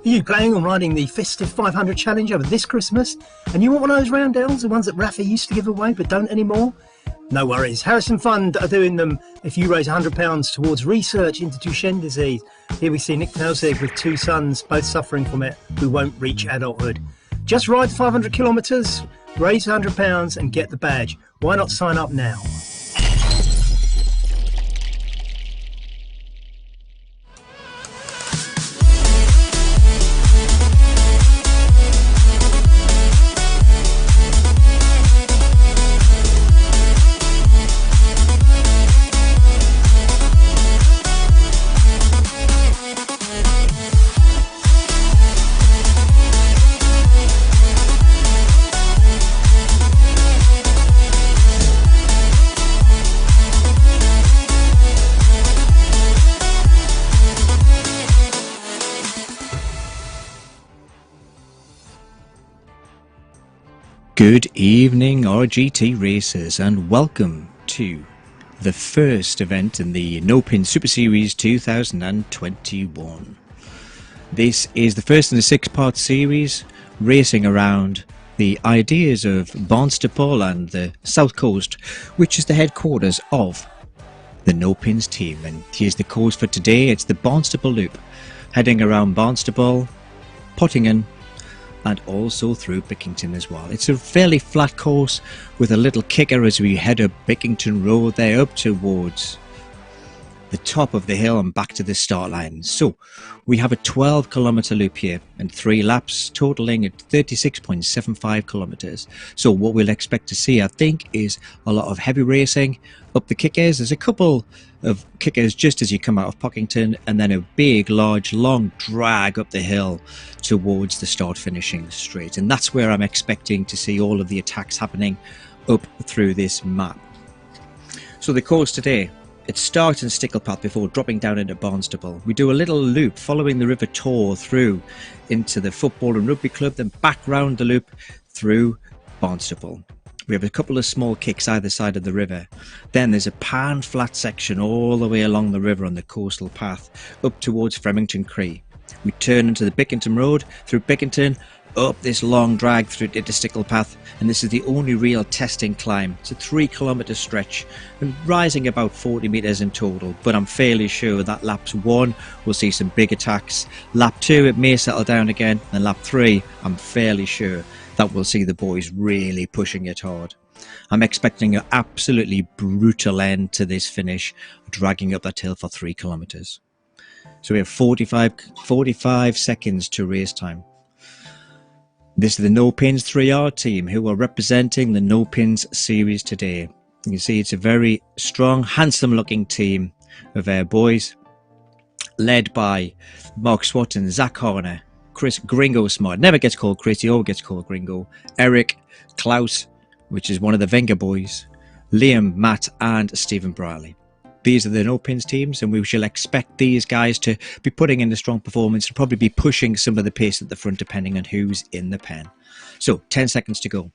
Are you planning on riding the festive 500 challenge over this Christmas? And you want one of those roundels, the ones that Rafa used to give away but don't anymore? No worries, Harrison Fund are doing them if you raise £100 towards research into Duchenne disease. Here we see Nick Telsig with two sons, both suffering from it, who won't reach adulthood. Just ride 500 kilometres, raise £100 and get the badge. Why not sign up now? Good evening, RGT racers, and welcome to the first event in the Nopinz Super Series 2021. This is the first in a six-part series racing around the ideas of Barnstaple and the South Coast, which is the headquarters of the Nopinz team. And here's the course for today. It's the Barnstaple Loop, heading around Barnstaple, Pottingen, and also through Bickington as well. It's a fairly flat course with a little kicker as we head up Bickington Road there up towards the top of the hill and back to the start line. So we have a 12-kilometre loop here and 3 laps totaling at 36.75 kilometres. So what we'll expect to see, I think, is a lot of heavy racing up the kickers. There's a couple of kickers just as you come out of Pockington, and then a big, large, long drag up the hill towards the start finishing straight. And that's where I'm expecting to see all of the attacks happening up through this map. So the course today, it starts in Sticklepath before dropping down into Barnstaple. We do a little loop following the River Tor through into the Football and Rugby Club, then back round the loop through Barnstaple. We have a couple of small kicks either side of the river. Then there's a pan flat section all the way along the river on the coastal path up towards Fremington Cree. We turn into the Bickington Road through Bickington, up this long drag through into Sticklepath, and this is the only real testing climb. It's a 3-kilometre stretch and rising about 40 metres in total, but I'm fairly sure that lap 1 we'll see some big attacks. Lap 2 it may settle down again, and lap 3 I'm fairly sure that we'll see the boys really pushing it hard. I'm expecting an absolutely brutal end to this finish, dragging up that hill for 3 kilometres. So we have 45 seconds to race time. This is the Nopinz 3R team who are representing the Nopinz series today. You can see it's a very strong, handsome looking team of our boys, led by Mark Swatton, Zach Horner, Chris Gringo Smart, never gets called Chris, he always gets called Gringo, Eric, Klaus, which is one of the Wenger boys, Liam, Matt and Stephen Briley. These are the Nopinz teams, and we shall expect these guys to be putting in a strong performance and probably be pushing some of the pace at the front depending on who's in the pen. So 10 seconds to go.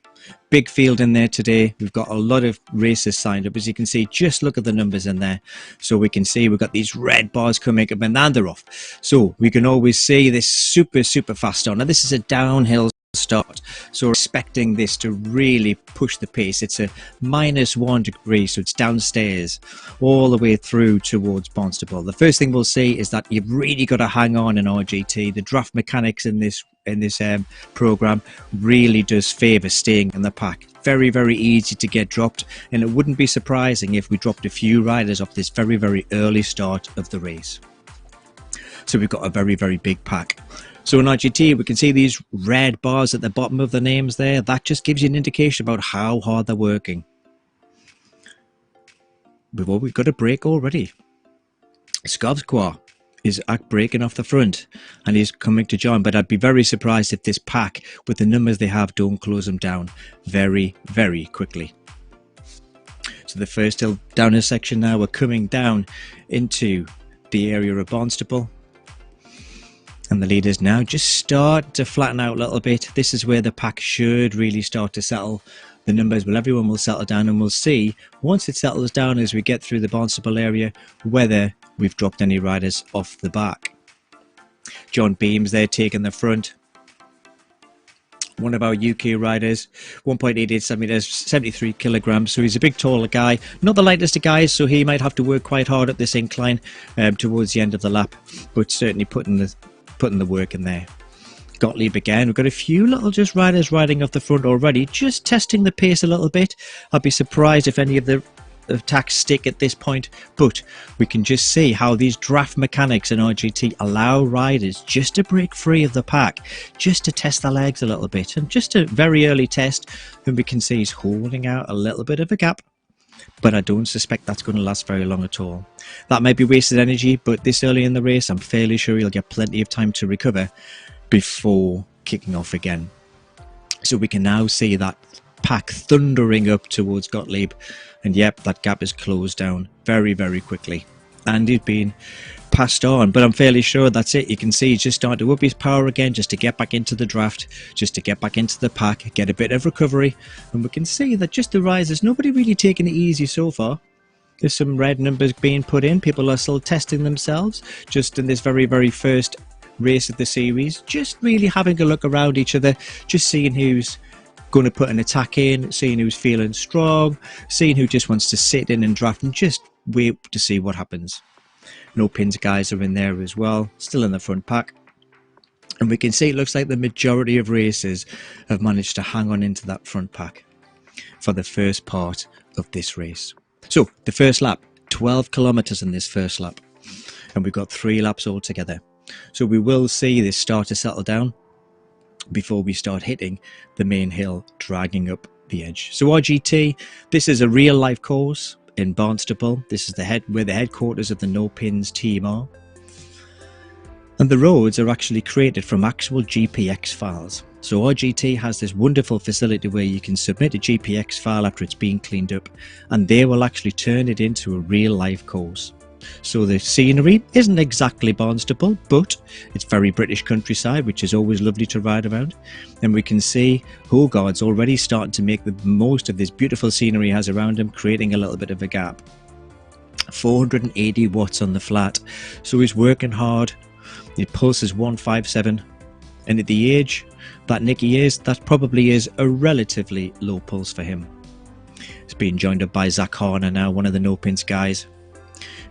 Big field in there today. We've got a lot of races signed up. As you can see, just look at the numbers in there. So we can see we've got these red bars coming up and then they're off. So we can always see this super fast start. Now this is a downhill start, so we're expecting this to really push the pace. It's a -1 degree, so it's downstairs all the way through towards Barnstaple. The first thing we'll see is that you've really got to hang on in RGT. The draft mechanics in this program really does favour staying in the pack. Very easy to get dropped, and it wouldn't be surprising if we dropped a few riders off this very early start of the race. So we've got a very big pack. So in RGT, we can see these red bars at the bottom of the names there. That just gives you an indication about how hard they're working. We've got a break already. Skavskwa is breaking off the front and he's coming to join, but I'd be very surprised if this pack, with the numbers they have, don't close them down very quickly. So the first downhill section now, we're coming down into the area of Barnstaple. And the leaders now just start to flatten out a little bit. This is where the pack should really start to settle. The numbers, well, everyone will settle down, and we'll see once it settles down as we get through the Barnstaple area whether we've dropped any riders off the back. John Beams there taking the front. One of our UK riders, 1.88 centimeters, 73 kilograms. So he's a big, taller guy. Not the lightest of guys, so he might have to work quite hard at this incline towards the end of the lap. But certainly putting the work in there. Gottlieb again. We've got a few little just riders riding off the front already, just testing the pace a little bit. I'd be surprised if any of the attacks stick at this point, but we can just see how these draft mechanics in RGT allow riders just to break free of the pack, just to test their legs a little bit, and just a very early test, and we can see he's holding out a little bit of a gap, but I don't suspect that's going to last very long at all. That might be wasted energy, but this early in the race I'm fairly sure he'll get plenty of time to recover before kicking off again. So we can now see that pack thundering up towards Gottlieb, and yep, that gap is closed down very, very quickly, and he's been passed on. But I'm fairly sure that's it. You can see he's just starting to up his power again, just to get back into the draft, just to get back into the pack, get a bit of recovery, and we can see that just the risers, nobody really taking it easy so far. There's some red numbers being put in. People are still testing themselves just in this very, very first race of the series, just really having a look around each other, just seeing who's going to put an attack in, seeing who's feeling strong, seeing who just wants to sit in and draft, and just wait to see what happens. Nopinz guys are in there as well, still in the front pack, and we can see it looks like the majority of racers have managed to hang on into that front pack for the first part of this race. So the first lap, 12 kilometers in this first lap, and we've got 3 laps altogether. So we will see this start to settle down before we start hitting the main hill, dragging up the edge. So RGT, this is a real life course in Barnstaple. This is where the headquarters of the Nopinz team are. And the roads are actually created from actual GPX files. So RGT has this wonderful facility where you can submit a GPX file after it's been cleaned up, and they will actually turn it into a real life course. So the scenery isn't exactly Barnstaple, but it's very British countryside, which is always lovely to ride around. And we can see Hogard's already starting to make the most of this beautiful scenery he has around him, creating a little bit of a gap. 480 watts on the flat, so he's working hard. The pulse is 157, and at the age that Nicky is, that probably is a relatively low pulse for him. He's being joined up by Zach Harner now, one of the Nopinz guys,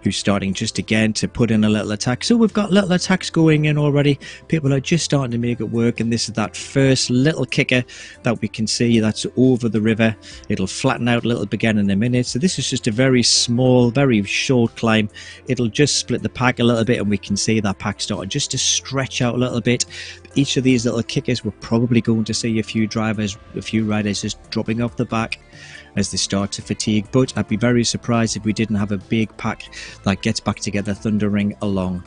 who's starting just again to put in a little attack. So we've got little attacks going in already. People are just starting to make it work, and this is that first little kicker that we can see that's over the river. It'll flatten out a little bit again in a minute. So this is just a very small, very short climb. It'll just split the pack a little bit, and we can see that pack starting just to stretch out a little bit. Each of these little kickers, we're probably going to see a few riders just dropping off the back as they start to fatigue, but I'd be very surprised if we didn't have a big pack that gets back together thundering along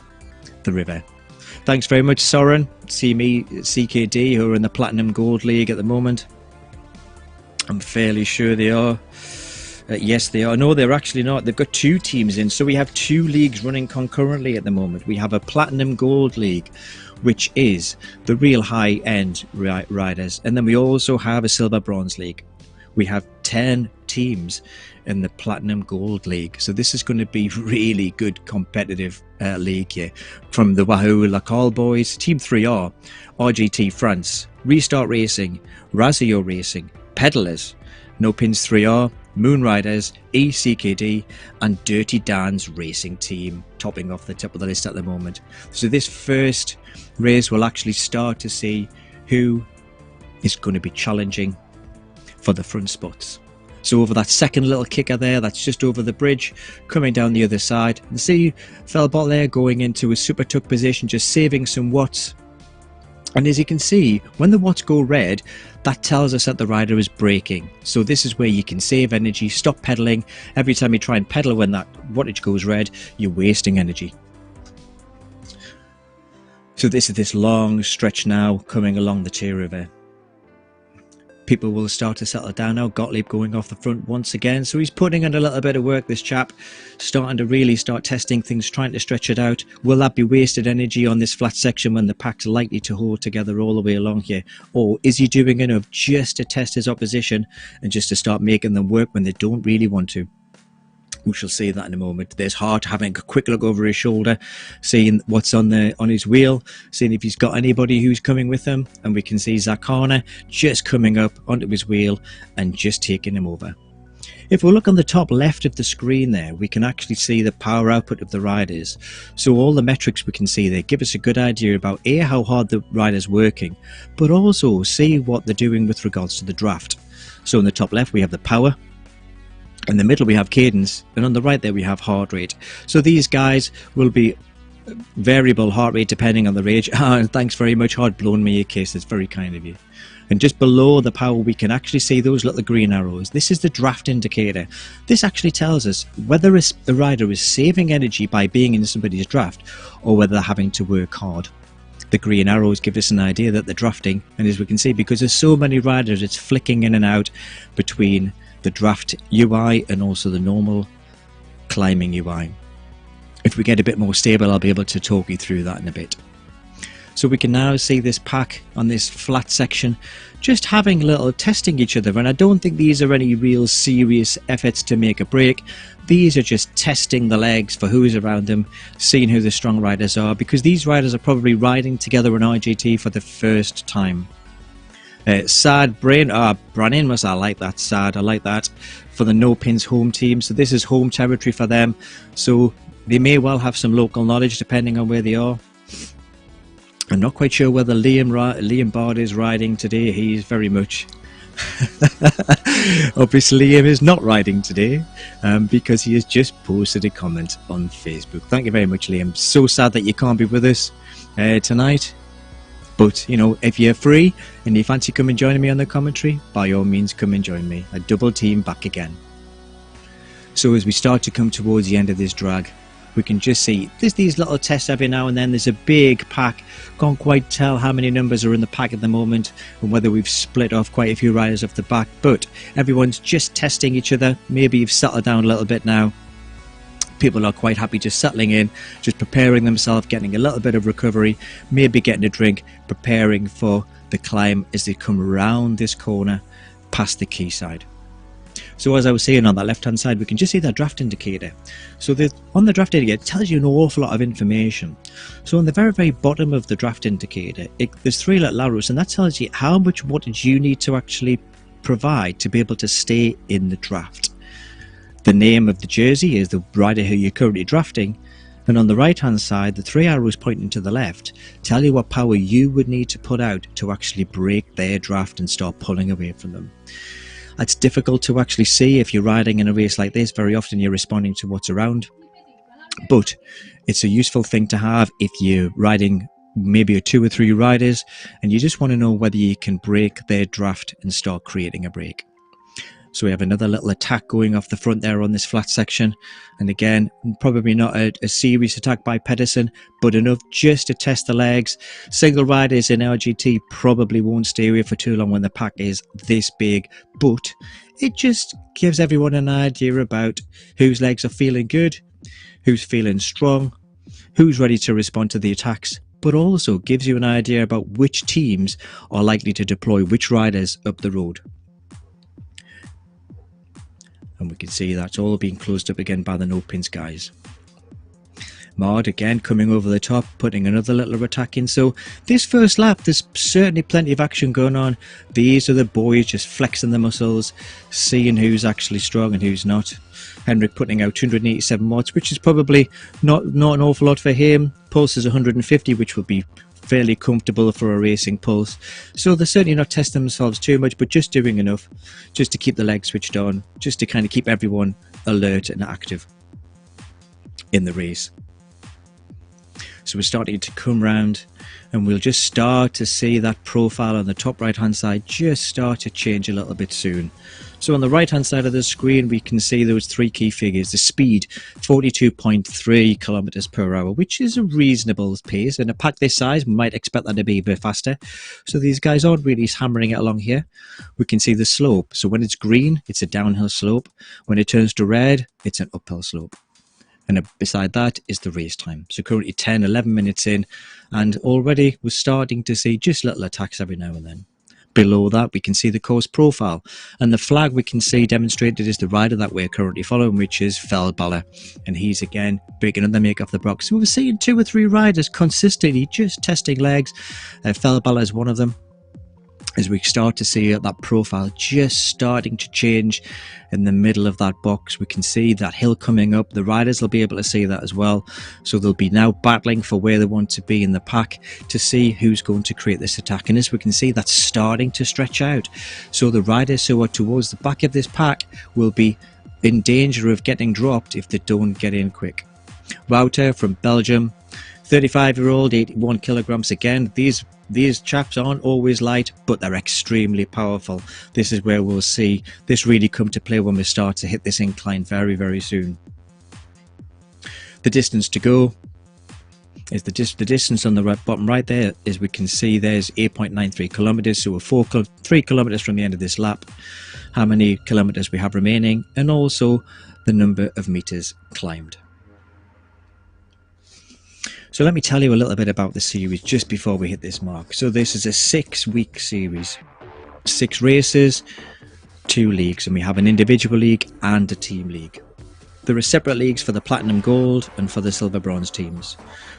the river. Thanks very much, Soren, CME, CKD, who are in the Platinum Gold League at the moment. I'm fairly sure they are. Yes, they are. No, they're actually not. They've got 2 teams in, so we have 2 leagues running concurrently at the moment. We have a Platinum Gold League, which is the real high-end riders, and then we also have a Silver Bronze League. We have 10 teams in the Platinum Gold League, so this is going to be really good competitive league here. From the Wahoo Lacal boys, Team 3R, RGT France, Restart Racing, Razio Racing, Pedalers, Nopinz 3R, Moonriders, ECKD, and Dirty Dan's Racing Team, topping off the top of the list at the moment. So this first race will actually start to see who is going to be challenging for the front spots. So over that second little kicker there, that's just over the bridge, coming down the other side. And see Felbot there going into a super tuck position, just saving some watts. And as you can see, when the watts go red, that tells us that the rider is braking. So this is where you can save energy, stop pedaling. Every time you try and pedal when that wattage goes red, you're wasting energy. So this is this long stretch now coming along the Tay River. People will start to settle down now. Gottlieb going off the front once again, so he's putting in a little bit of work, this chap, starting to really start testing things, trying to stretch it out. Will that be wasted energy on this flat section when the pack's likely to hold together all the way along here? Or is he doing enough just to test his opposition and just to start making them work when they don't really want to? We shall see that in a moment. There's Hart having a quick look over his shoulder, seeing what's on his wheel, seeing if he's got anybody who's coming with him, and we can see Zakana just coming up onto his wheel and just taking him over. If we look on the top left of the screen there, we can actually see the power output of the riders. So all the metrics we can see there give us a good idea about A, how hard the rider's working, but also see what they're doing with regards to the draft. So in the top left we have the power, in the middle we have cadence, and on the right there we have heart rate. So these guys will be variable heart rate depending on the range. Thanks very much, Hard blown me a kiss, it's very kind of you. And just below the power we can actually see those little green arrows. This is the draft indicator. This actually tells us whether a rider is saving energy by being in somebody's draft or whether they're having to work hard. The green arrows give us an idea that they're drafting, and as we can see, because there's so many riders, it's flicking in and out between the draft UI and also the normal climbing UI. If we get a bit more stable, I'll be able to talk you through that in a bit. So we can now see this pack on this flat section just having a little testing each other, and I don't think these are any real serious efforts to make a break. These are just testing the legs for who's around them, seeing who the strong riders are, because these riders are probably riding together in RGT for the first time. Sad Brannin must, I like that. Sad, I like that, for the Nopinz home team. So this is home territory for them, so they may well have some local knowledge depending on where they are. I'm not quite sure whether Liam Bard is riding today. He's very much obviously Liam is not riding today because he has just posted a comment on Facebook. Thank you very much, Liam. So sad that you can't be with us tonight. But, you know, if you're free and you fancy coming joining me on the commentary, by all means come and join me. A double team back again. So as we start to come towards the end of this drag, we can just see there's these little tests every now and then. There's a big pack. Can't quite tell how many numbers are in the pack at the moment and whether we've split off quite a few riders off the back, but everyone's just testing each other. Maybe you've settled down a little bit now. People are quite happy just settling in, just preparing themselves, getting a little bit of recovery, maybe getting a drink, preparing for the climb as they come around this corner past the quayside. So as I was saying, on that left hand side we can just see that draft indicator. So on the draft indicator, it tells you an awful lot of information. So on the very bottom of the draft indicator, there's three little arrows, and that tells you how much wattage you need to actually provide to be able to stay in the draft. The name of the jersey is the rider who you're currently drafting, and on the right hand side the three arrows pointing to the left tell you what power you would need to put out to actually break their draft and start pulling away from them. It's difficult to actually see if you're riding in a race like this. Very often you're responding to what's around, but it's a useful thing to have if you're riding maybe 2 or 3 riders and you just want to know whether you can break their draft and start creating a break. So we have another little attack going off the front there on this flat section, and again probably not a serious attack by Pedersen, but enough just to test the legs. Single riders in RGT probably won't stay away for too long when the pack is this big, but it just gives everyone an idea about whose legs are feeling good, who's feeling strong, who's ready to respond to the attacks, but also gives you an idea about which teams are likely to deploy which riders up the road. And we can see that's all being closed up again by the Nopinz guys. Mard again coming over the top, putting another little attack in. So this first lap, there's certainly plenty of action going on. These are the boys just flexing their muscles, seeing who's actually strong and who's not. Henrik putting out 287 watts, which is probably not an awful lot for him. Pulse is 150, which will be fairly comfortable for a racing pulse. So they're certainly not testing themselves too much, but just doing enough just to keep the legs switched on, just to kind of keep everyone alert and active in the race. So we're starting to come round and we'll just start to see that profile on the top right hand side just start to change a little bit soon. So on the right hand side of the screen we can see those 3 key figures. The speed 42.3 kilometers per hour, which is a reasonable pace. In a pack this size we might expect that to be a bit faster, so these guys aren't really hammering it along here. We can see the slope, so when it's green it's a downhill slope, when it turns to red it's an uphill slope. And beside that is the race time. So currently 10-11 minutes in, and already we're starting to see just little attacks every now and then. below that we can see the course profile, and the flag we can see demonstrated is the rider that we're currently following, which is Feldballer, and he's again breaking up the make off the box. So we're seeing 2 or 3 riders consistently just testing legs. Feldballer is one of them, as we start to see that profile just starting to change in the middle of that box. We can see that hill coming up. The riders will be able to see that as well, so they'll be now battling for where they want to be in the pack to see who's going to create this attack. And as we can see, that's starting to stretch out, so the riders who are towards the back of this pack will be in danger of getting dropped if they don't get in quick. Wouter from Belgium, 35-year-old, 81 kilograms. Again, these chaps aren't always light, but they're extremely powerful. This is where we'll see this really come to play when we start to hit this incline very, very soon. The distance to go is the distance on the bottom right there, as we can see there's 8.93 kilometers, so we're 3 kilometers from the end of this lap, how many kilometers we have remaining, and also the number of meters climbed. So let me tell you a little bit about the series just before we hit this mark. So this is a 6-week series, 6 races, 2 leagues, and we have an individual league and a team league. There are separate leagues for the Platinum Gold and for the Silver Bronze teams.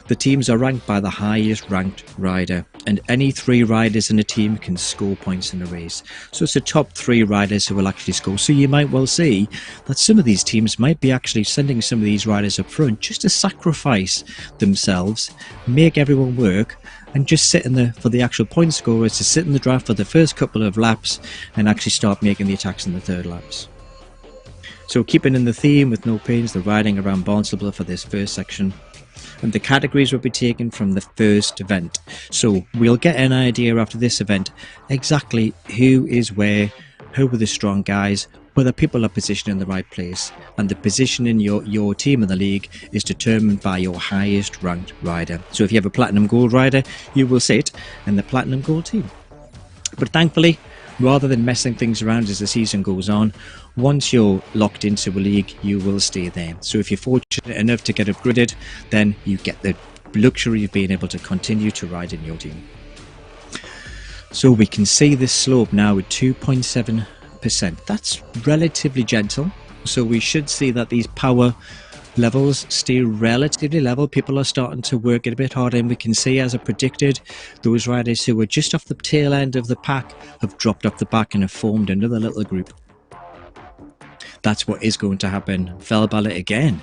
The teams are ranked by the highest ranked rider, and any 3 riders in a team can score points in a race. So it's the top 3 riders who will actually score. So you might well see that some of these teams might be actually sending some of these riders up front just to sacrifice themselves, make everyone work, and just sit in for the actual point scorers to sit in the draft for the first couple of laps and actually start making the attacks in the 3rd laps. So keeping in the theme with Nopinz, the riding around Barnstable for this first section, and the categories will be taken from the first event. So we'll get an idea after this event exactly who is where, who are the strong guys, whether people are positioned in the right place, and the position in your team in the league is determined by your highest ranked rider. So if you have a Platinum Gold rider, you will sit in the Platinum Gold team. But thankfully, rather than messing things around as the season goes on, once you're locked into a league, you will stay there. So if you're fortunate enough to get upgraded, then you get the luxury of being able to continue to ride in your team. So we can see this slope now at 2.7%. That's relatively gentle, so we should see that these power levels stay relatively level. People are starting to work it a bit harder, and we can see, as I predicted, those riders who were just off the tail end of the pack have dropped off the back and have formed another little group. That's what is going to happen. Feldballer again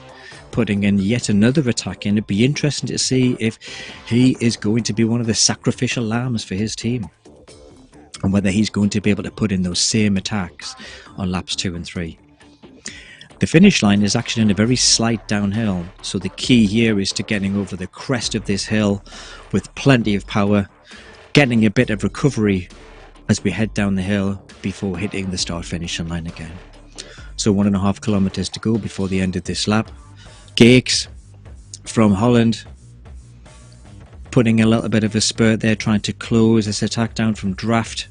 putting in yet another attack, and it'd be interesting to see if he is going to be one of the sacrificial lambs for his team, and whether he's going to be able to put in those same attacks on laps 2 and 3. The finish line is actually in a very slight downhill, so the key here is to getting over the crest of this hill with plenty of power, getting a bit of recovery as we head down the hill before hitting the start finish line again. So 1.5 kilometers to go before the end of this lap. Geeks from Holland putting a little bit of a spurt there, trying to close this attack down from Draft,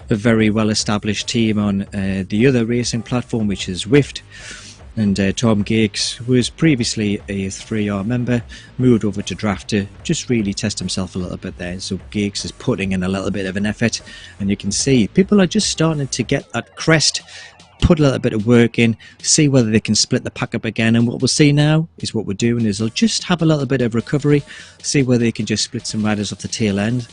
a very well established team on the other racing platform, which is Wift. And Tom Geeks was previously a 3R member, moved over to Draft to just really test himself a little bit there. So Geeks is putting in a little bit of an effort, and you can see people are just starting to get that crest, put a little bit of work in, see whether they can split the pack up again. And what we'll see now is what we're doing is they'll just have a little bit of recovery, see whether they can just split some riders off the tail end.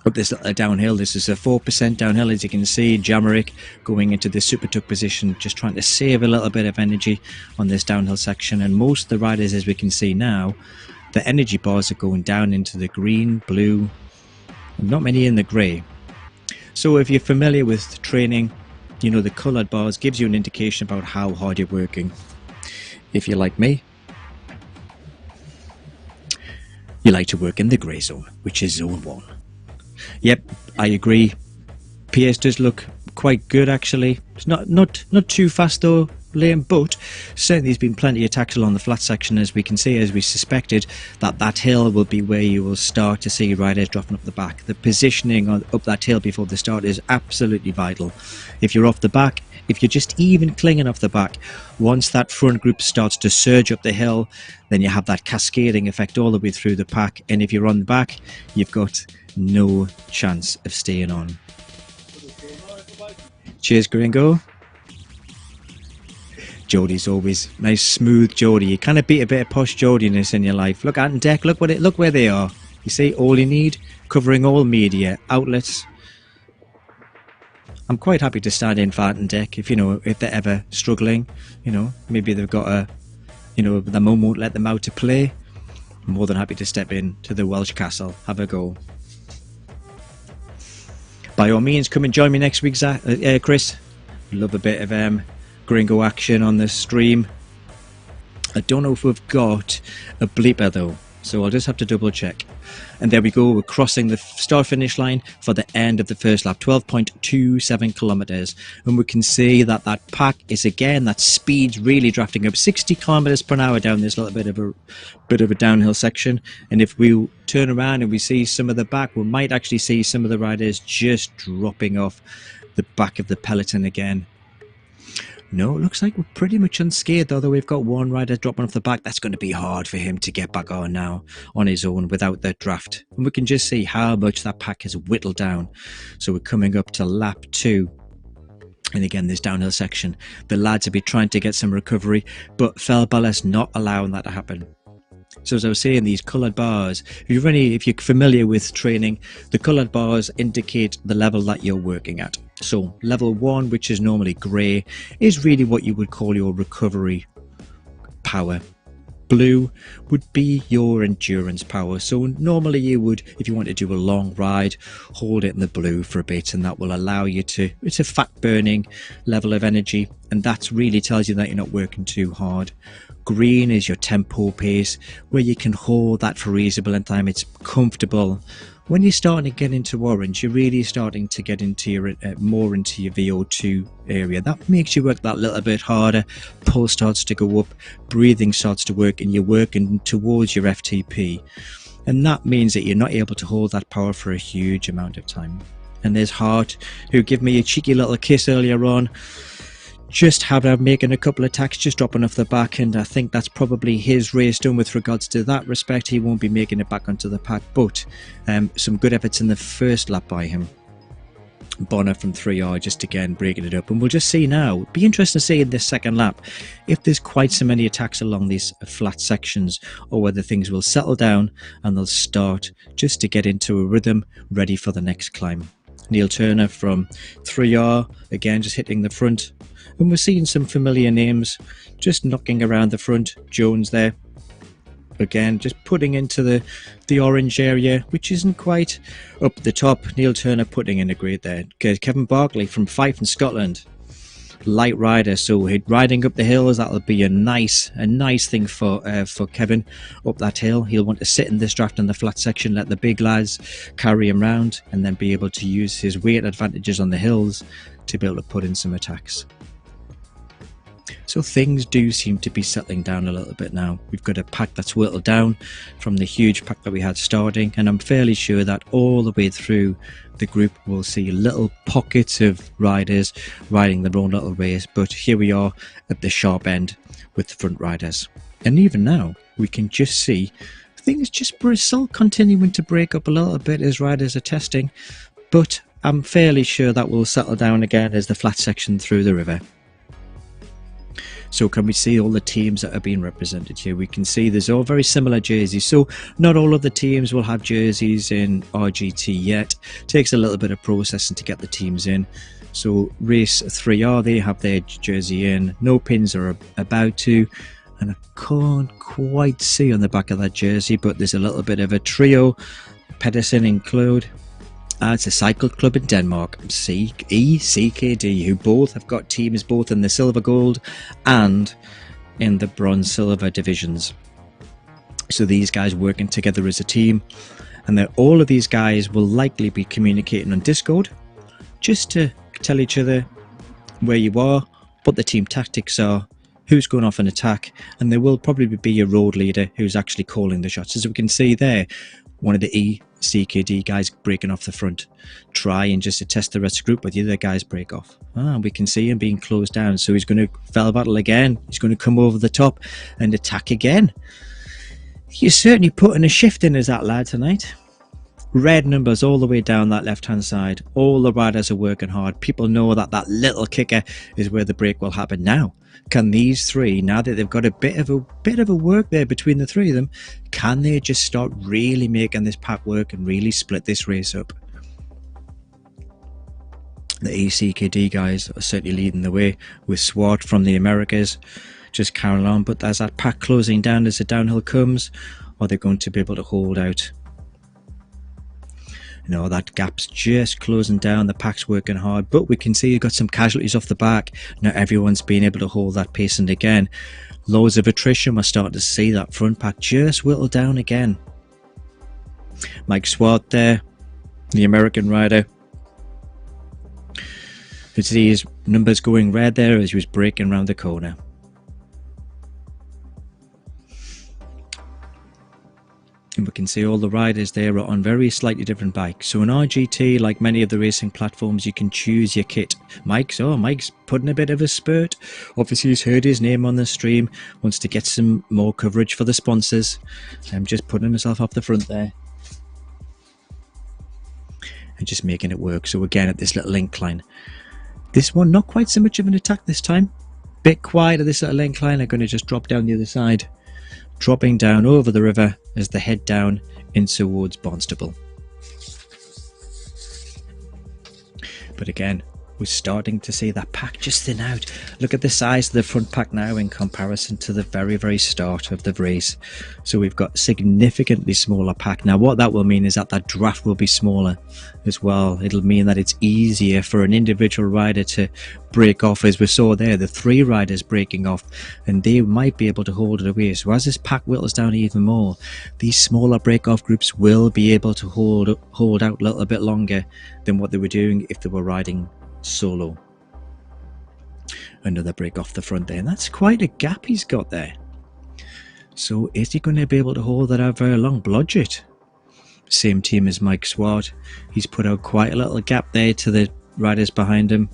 Up this downhill, this is a 4% downhill, as you can see. Jamerick going into the super tuck position, just trying to save a little bit of energy on this downhill section. And most of the riders, as we can see now, the energy bars are going down into the green, blue, not many in the grey. So if you're familiar with training, you know the coloured bars gives you an indication about how hard you're working. If you're like me, you like to work in the grey zone, which is zone 1. Yep, I agree. PS does look quite good actually. It's not too fast though, Liam, but certainly there's been plenty of attacks along the flat section, as we can see, as we suspected, that hill will be where you will start to see riders dropping up the back. The positioning up that hill before the start is absolutely vital. If you're off the back, if you're just even clinging off the back, once that front group starts to surge up the hill, then you have that cascading effect all the way through the pack, and if you're on the back, you've got no chance of staying on. Cheers, Gringo. Jodie's always nice, smooth Jodie. You kind of beat a bit of posh Jodiness in your life. Look, Ant and Deck, look where they are. You see, all you need, covering all media outlets. I'm quite happy to stand in for Ant and Deck if they're ever struggling. Maybe they've got the mum won't let them out to play. I'm more than happy to step in to the Welsh Castle, have a go. By all means, come and join me next week, Chris. Love a bit of Gringo action on the stream. I don't know if we've got a bleeper though, so I'll just have to double check. And there we go, we're crossing the start finish line for the end of the first lap, 12.27 kilometers, and we can see that that pack is again, that speed's really drafting up, 60 kilometers per hour down this little bit of a downhill section. And if we turn around and we see some of the back, we might actually see some of the riders just dropping off the back of the peloton again. No, it looks like we're pretty much unscathed, although we've got one rider dropping off the back. That's going to be hard for him to get back on now on his own without the draft. And we can just see how much that pack has whittled down. So we're coming up to lap 2. And again, this downhill section, the lads will be trying to get some recovery, but Fellballer's not allowing that to happen. So as I was saying, these coloured bars, if you're familiar with training, the coloured bars indicate the level that you're working at. So level 1, which is normally grey, is really what you would call your recovery power. Blue would be your endurance power. So normally you would, if you want to do a long ride, hold it in the blue for a bit, and that will allow you to, it's a fat burning level of energy, and that really tells you that you're not working too hard. Green is your tempo pace, where you can hold that for reasonable time. It's comfortable. When you're starting to get into orange, you're really starting to get into your more into your VO2 area. That makes you work that little bit harder. Pulse starts to go up, breathing starts to work, and you're working towards your FTP. And that means that you're not able to hold that power for a huge amount of time. And there's Hart, who gave me a cheeky little kiss earlier on. Just had her making a couple of attacks, just dropping off the back, and I think that's probably his race done with regards to that respect. He won't be making it back onto the pack, but some good efforts in the first lap by him. Bonner from 3R just again breaking it up, and we'll just see now. It'll be interesting to see in this second lap if there's quite so many attacks along these flat sections, or whether things will settle down and they'll start just to get into a rhythm ready for the next climb. Neil Turner from 3R again just hitting the front. And we're seeing some familiar names just knocking around the front. Jones there again just putting into the orange area, which isn't quite up the top. Neil Turner putting in a grade there. Kevin Barkley from Fife in Scotland, light rider, so riding up the hills, that'll be a nice thing for Kevin up that hill. He'll want to sit in this draft in the flat section, let the big lads carry him round, and then be able to use his weight advantages on the hills to be able to put in some attacks. So things do seem to be settling down a little bit now. We've got a pack that's whittled down from the huge pack that we had starting, and I'm fairly sure that all the way through the group we'll see little pockets of riders riding their own little race, but here we are at the sharp end with the front riders. And even now we can just see things just still continuing to break up a little bit as riders are testing, but I'm fairly sure that will settle down again as the flat section through the river. So can we see all the teams that are being represented here? We can see there's all very similar jerseys. So not all of the teams will have jerseys in RGT yet. It takes a little bit of processing to get the teams in. So race 3R, they have their jersey in. Nopinz are about to. And I can't quite see on the back of that jersey, but there's a little bit of a trio. Pedersen include. It's a cycle club in Denmark, CKD, who both have got teams both in the silver gold and in the bronze silver divisions. So these guys working together as a team, and then all of these guys will likely be communicating on Discord just to tell each other where you are, what the team tactics are, who's going off an attack, and there will probably be a road leader who's actually calling the shots. As we can see there, one of the CKD guys breaking off the front, trying just to test the rest of the group, but the other guys break off. We can see him being closed down, so he's going to fell battle again. He's going to come over the top and attack again. He's certainly putting a shift in as that lad tonight. Red numbers all the way down that left hand side. All the riders are working hard. People know that that little kicker is where the break will happen. Now, can these three, now that they've got a bit of a work there between the three of them, can they just start really making this pack work and really split this race up? The ACKD guys are certainly leading the way, with Swart from the Americas just carrying on. But as that pack closing down as the downhill comes, are they going to be able to hold out? No, that gap's just closing down. The pack's working hard, but we can see you've got some casualties off the back. Not everyone's been able to hold that pace, and again, loads of attrition. We're starting to see that front pack just whittle down again. Mike Swart there, the American rider. You could see his numbers going red there as he was breaking around the corner. And we can see all the riders there are on very slightly different bikes. So in RGT, like many of the racing platforms, you can choose your kit. Mike's putting a bit of a spurt. Obviously he's heard his name on the stream, wants to get some more coverage for the sponsors. I'm just putting himself up the front there. And just making it work. So again at this little incline. This one, not quite so much of an attack this time. Bit quiet at this little incline. I'm going to just drop down the other side. Dropping down over the river as they head down in towards Barnstable. But again, we're starting to see that pack just thin out. Look at the size of the front pack now in comparison to the very start of the race. So we've got significantly smaller pack. Now what that will mean is that that draft will be smaller as well. It'll mean that it's easier for an individual rider to break off, as we saw there, the three riders breaking off, and they might be able to hold it away. So as this pack whittles down even more, these smaller break off groups will be able to hold out a little bit longer than what they were doing if they were riding solo. Another break off the front there, and that's quite a gap he's got there. So is he going to be able to hold that out very long? Blodgett, same team as Mike Swart, he's put out quite a little gap there to the riders behind him,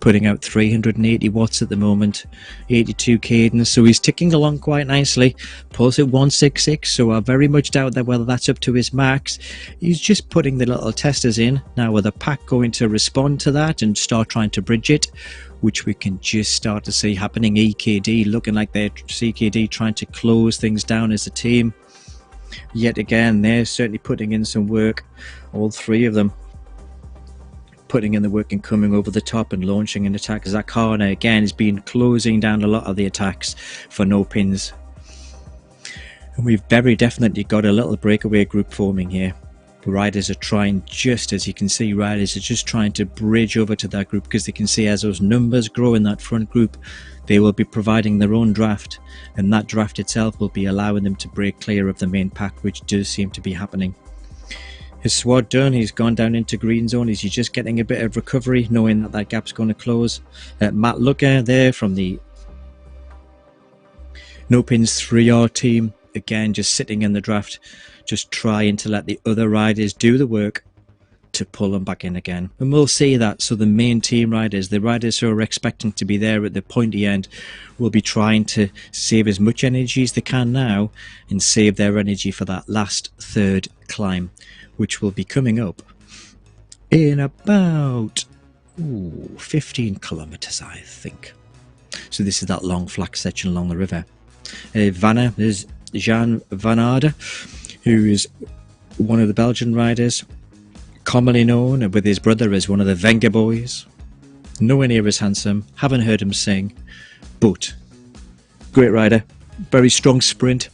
putting out 380 watts at the moment, 82 cadence, so he's ticking along quite nicely. Pulse at 166, so I very much doubt that whether that's up to his max. He's just putting the little testers in. Now with the pack going to respond to that and start trying to bridge it, which we can just start to see happening. EKD looking like they're CKD trying to close things down as a team. Yet again, they're certainly putting in some work, all three of them putting in the work and coming over the top and launching an attack. Zach Harner again has been closing down a lot of the attacks for Nopinz. And we've very definitely got a little breakaway group forming here. The riders are trying, just as you can see, riders are just trying to bridge over to that group, because they can see as those numbers grow in that front group, they will be providing their own draft, and that draft itself will be allowing them to break clear of the main pack, which does seem to be happening. His SWAT done, he's gone down into green zone, he's just getting a bit of recovery, knowing that that gap's going to close. Matt Looker there from the Nopinz 3R team, again just sitting in the draft, just trying to let the other riders do the work to pull them back in again. And we'll see that, so the main team riders, the riders who are expecting to be there at the pointy end, will be trying to save as much energy as they can now and save their energy for that last third climb, which will be coming up in about 15 kilometers, I think. So this is that long flat section along the river. There's Jean Van Aarde, who is one of the Belgian riders, commonly known with his brother as one of the Wenger boys. Nowhere near as handsome, haven't heard him sing, but great rider, very strong sprint,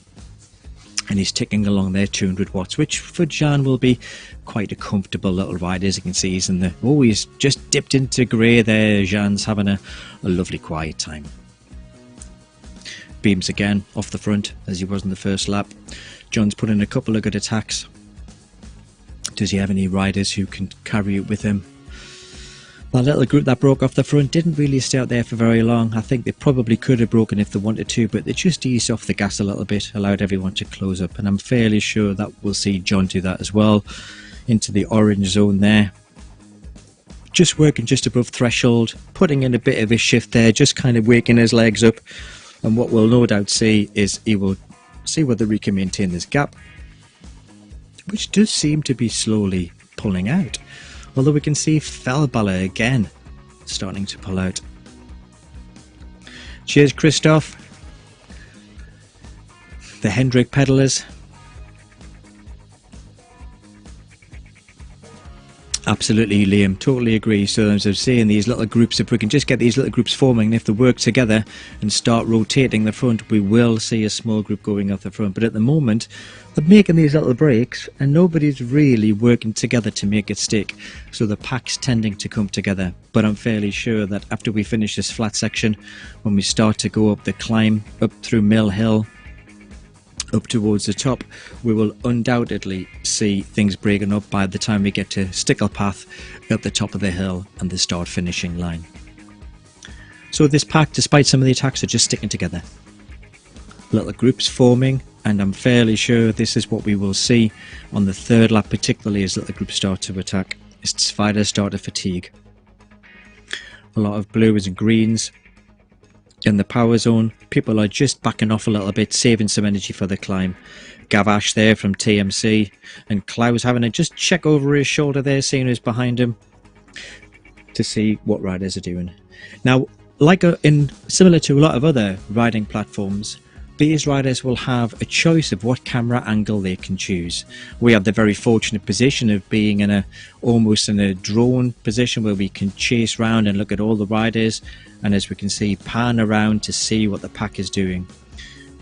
and he's ticking along there 200 watts, which for Jan will be quite a comfortable little ride. As you can see, he's in the, he's just dipped into grey there. Jan's having a lovely quiet time. Beams again off the front as he was in the first lap. John's put in a couple of good attacks. Does he have any riders who can carry it with him? That little group that broke off the front didn't really stay out there for very long. I think they probably could have broken if they wanted to, but they just eased off the gas a little bit, allowed everyone to close up, and I'm fairly sure that we'll see John do that as well, into the orange zone there. Just working just above threshold, putting in a bit of a shift there, just kind of waking his legs up, and what we'll no doubt see is he will see whether he can maintain this gap, which does seem to be slowly pulling out. Although we can see Fellballer again starting to pull out. Cheers, Christoph. The Hendrick pedalers. Absolutely, Liam, totally agree. So as I was saying, these little groups, if we can just get these little groups forming, and if they work together and start rotating the front, we will see a small group going off the front. But at the moment, they're making these little breaks and nobody's really working together to make it stick. So the pack's tending to come together. But I'm fairly sure that after we finish this flat section, when we start to go up the climb, up through Mill Hill, up towards the top, we will undoubtedly see things breaking up by the time we get to Stickle Path at the top of the hill and the start finishing line. So this pack, despite some of the attacks, are just sticking together. Little groups forming, and I'm fairly sure this is what we will see on the third lap, particularly as little groups start to attack, as fighters start to fatigue. A lot of blues and greens in the power zone. People are just backing off a little bit, saving some energy for the climb. Gavash there from TMC, and Klaus having to just check over his shoulder there, seeing who's behind him, to see what riders are doing. Now, like similar to a lot of other riding platforms, these riders will have a choice of what camera angle they can choose. We have the very fortunate position of being almost in a drone position where we can chase around and look at all the riders, and as we can see, pan around to see what the pack is doing.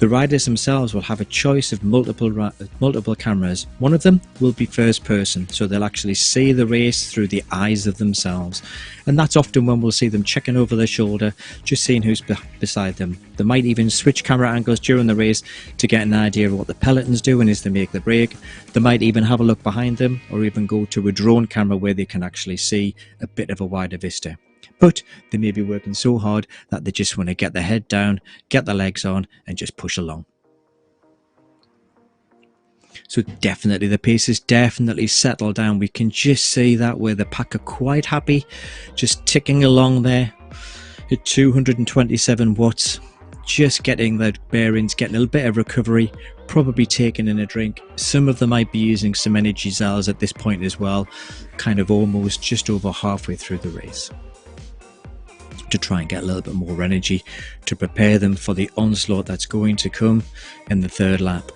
The riders themselves will have a choice of multiple cameras. One of them will be first person, so they'll actually see the race through the eyes of themselves, and that's often when we'll see them checking over their shoulder, just seeing who's beside them. They might even switch camera angles during the race to get an idea of what the peloton's doing as they make the break. They might even have a look behind them, or even go to a drone camera where they can actually see a bit of a wider vista. But they may be working so hard that they just want to get their head down, get their legs on, and just push along. So definitely the pace is definitely settled down. We can just see that where the pack are quite happy, just ticking along there at 227 watts, just getting their bearings, getting a little bit of recovery, probably taking in a drink. Some of them might be using some energy cells at this point as well, kind of almost just over halfway through the race, to try and get a little bit more energy to prepare them for the onslaught that's going to come in the third lap.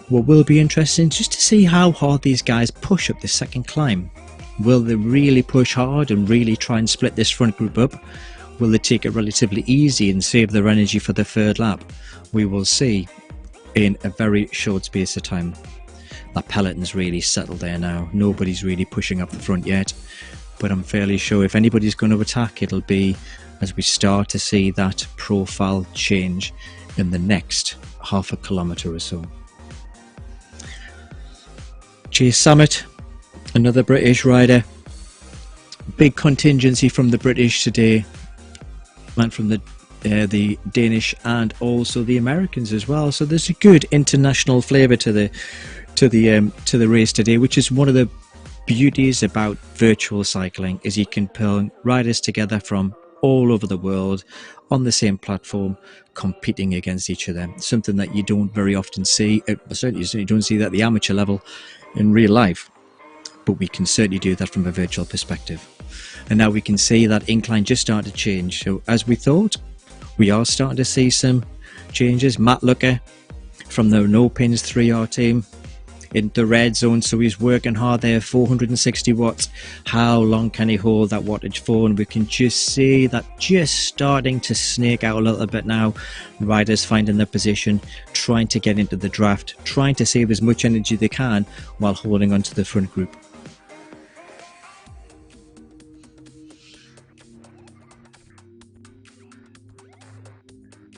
What will be interesting just to see how hard these guys push up the second climb. Will they really push hard and really try and split this front group up? Will they take it relatively easy and save their energy for the third lap? We will see in a very short space of time. That peloton's really settled there now. Nobody's really pushing up the front yet. But I'm fairly sure if anybody's going to attack, it'll be as we start to see that profile change in the next half a kilometre or so. Chase Summit, another British rider. Big contingency from the British today, and from the Danish and also the Americans as well. So there's a good international flavour to the race today, which is one of the beauties about virtual cycling, is you can pull riders together from all over the world on the same platform, competing against each other. Something that you don't very often see, certainly you don't see that at the amateur level in real life, but we can certainly do that from a virtual perspective. And now we can see that incline just started to change. So as we thought, we are starting to see some changes. Matt Lucker from the Nopinz 3R team in the red zone, so he's working hard there, 460 watts. How long can he hold that wattage for? And we can just see that just starting to snake out a little bit now. Riders finding their position, trying to get into the draft, trying to save as much energy they can while holding onto the front group.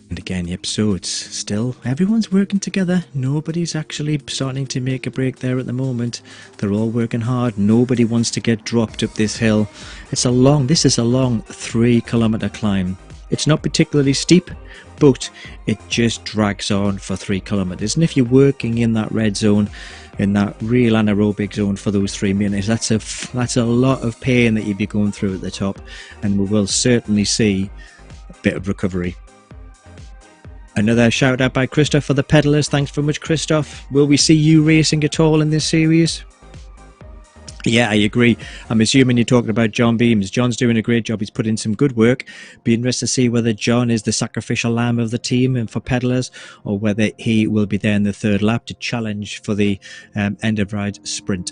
And again, yep, So it's still, everyone's working together. Nobody's actually starting to make a break there at the moment. They're all working hard. Nobody wants to get dropped up this hill. This is a long 3 kilometer climb. It's not particularly steep, but it just drags on for 3 kilometers. And if you're working in that red zone, in that real anaerobic zone for those 3 minutes, that's a lot of pain that you'd be going through at the top. And we will certainly see a bit of recovery. Another shout out by Christoph for the pedalers. Thanks very much, Christoph. Will we see you racing at all in this series? Yeah, I agree. I'm assuming you're talking about John Beams. John's doing a great job. He's put in some good work. Be interested to see whether John is the sacrificial lamb of the team and for pedalers, or whether he will be there in the 3rd lap to challenge for the end of ride sprint.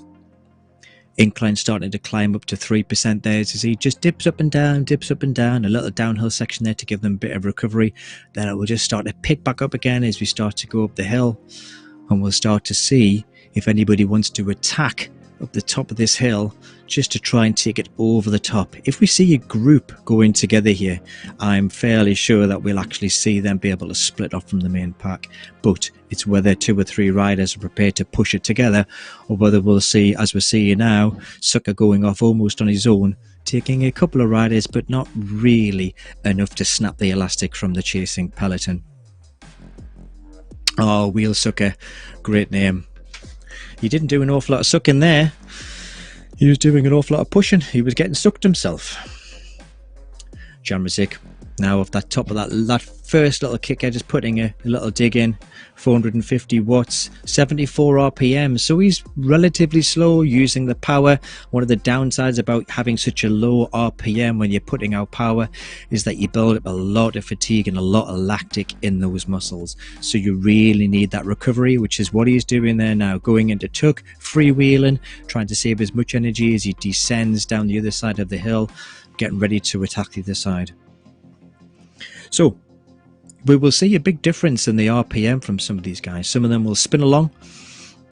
Incline starting to climb up to 3% there as he just dips up and down, a little downhill section there to give them a bit of recovery. Then it will just start to pick back up again as we start to go up the hill, and we'll start to see if anybody wants to attack up the top of this hill just to try and take it over the top. If we see a group going together here, I'm fairly sure that we'll actually see them be able to split off from the main pack, but it's whether 2 or 3 riders are prepared to push it together, or whether we'll see, as we're seeing now, Sucker going off almost on his own, taking a couple of riders but not really enough to snap the elastic from the chasing peloton. Oh, Wheel Sucker, great name. He didn't do an awful lot of sucking there. He was doing an awful lot of pushing. He was getting sucked himself. Jamrazik now off that top of that first little kicker, just putting a little dig in. 450 watts, 74 RPM. So he's relatively slow using the power. One of the downsides about having such a low RPM when you're putting out power is that you build up a lot of fatigue and a lot of lactic in those muscles. So you really need that recovery, which is what he's doing there now. Going into tuck, freewheeling, trying to save as much energy as he descends down the other side of the hill, getting ready to attack the other side. So we will see a big difference in the RPM from some of these guys. Some of them will spin along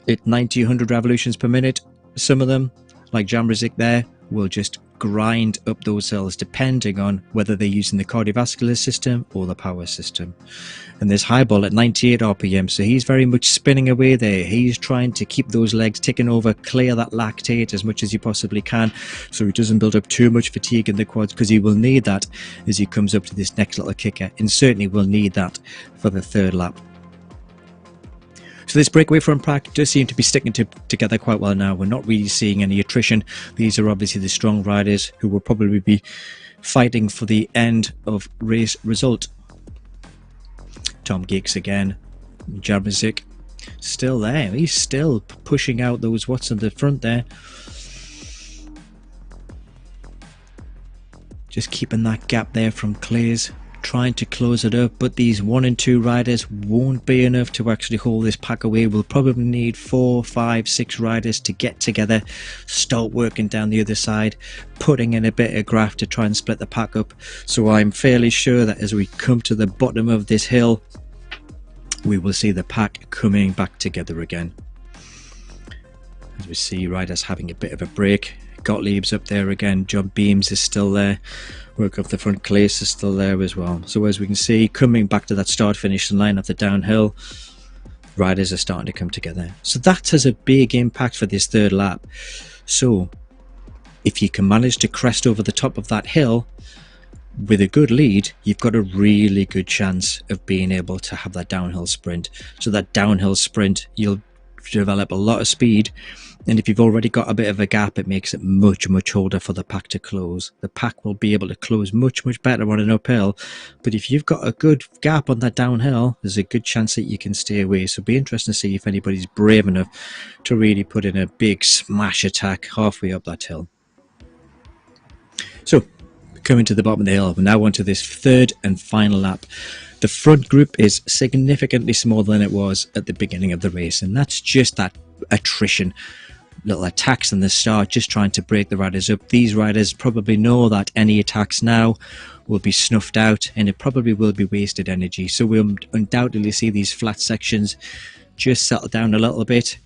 at 90, 100 revolutions per minute. Some of them, like Jamrazik there, will just grind up those hills depending on whether they're using the cardiovascular system or the power system. And there's Highball at 98 RPM, so he's very much spinning away there. He's trying to keep those legs ticking over, clear that lactate as much as he possibly can, so he doesn't build up too much fatigue in the quads, because he will need that as he comes up to this next little kicker, and certainly will need that for the 3rd lap. So this breakaway front pack does seem to be sticking together quite well now. We're not really seeing any attrition. These are obviously the strong riders who will probably be fighting for the end of race result. Tom Geeks again. Jamrazik still there. He's still pushing out those watts on the front there. Just keeping that gap there from Clays, trying to close it up, but these 1 and 2 riders won't be enough to actually hold this pack away. We'll probably need 4, 5, 6 riders to get together, start working down the other side, putting in a bit of graft to try and split the pack up. So I'm fairly sure that as we come to the bottom of this hill, we will see the pack coming back together again. As we see riders having a bit of a break. Gottlieb's up there again, John Beams is still there, work off the front, Claes is still there as well. So as we can see, coming back to that start finish line of the downhill, riders are starting to come together. So that has a big impact for this 3rd lap. So if you can manage to crest over the top of that hill with a good lead, you've got a really good chance of being able to have that downhill sprint. So that downhill sprint, you'll develop a lot of speed, and if you've already got a bit of a gap, it makes it much harder for the pack to close. The pack will be able to close much better on an uphill, but if you've got a good gap on that downhill, there's a good chance that you can stay away. So it'll be interesting to see if anybody's brave enough to really put in a big smash attack halfway up that hill. So coming to the bottom of the hill, we're now on to this 3rd and final lap. The front group is significantly smaller than it was at the beginning of the race, and that's just that attrition. Little attacks in the start, just trying to break the riders up. These riders probably know that any attacks now will be snuffed out, and it probably will be wasted energy. So we'll undoubtedly see these flat sections just settle down a little bit,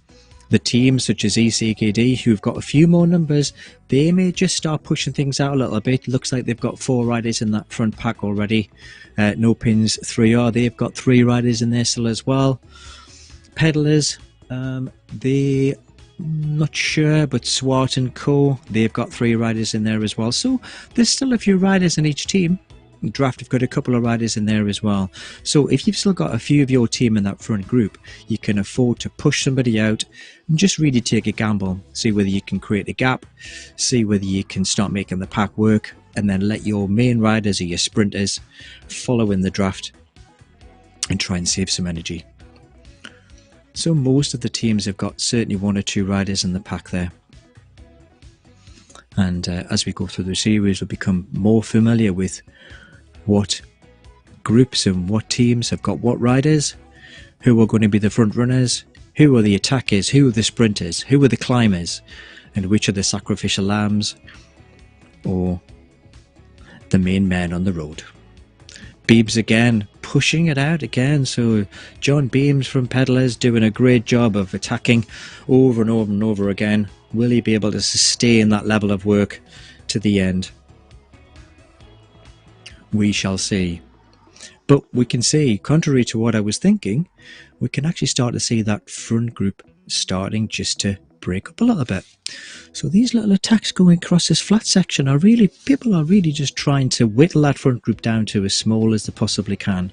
The teams such as ECKD, who've got a few more numbers, they may just start pushing things out a little bit. Looks like they've got 4 riders in that front pack already. Nopinz 3R, they've got 3 riders in there still as well. Pedalers, they not sure, but Swart and Co, they've got 3 riders in there as well. So there's still a few riders in each team. Draft have got a couple of riders in there as well. So if you've still got a few of your team in that front group, you can afford to push somebody out and just really take a gamble. See whether you can create a gap, see whether you can start making the pack work, and then let your main riders or your sprinters follow in the draft and try and save some energy. So most of the teams have got certainly 1 or 2 riders in the pack there. And as we go through the series, we'll become more familiar with what groups and what teams have got what riders, who are going to be the front runners, who are the attackers, who are the sprinters, who are the climbers, and which are the sacrificial lambs or the main men on the road. Beebs again, pushing it out again. So John Beams from Pedalers doing a great job of attacking over and over and over again. Will he be able to sustain that level of work to the end? We shall see. But we can see, contrary to what I was thinking, we can actually start to see that front group starting just to break up a little bit. So these little attacks going across this flat section are really, people are really just trying to whittle that front group down to as small as they possibly can,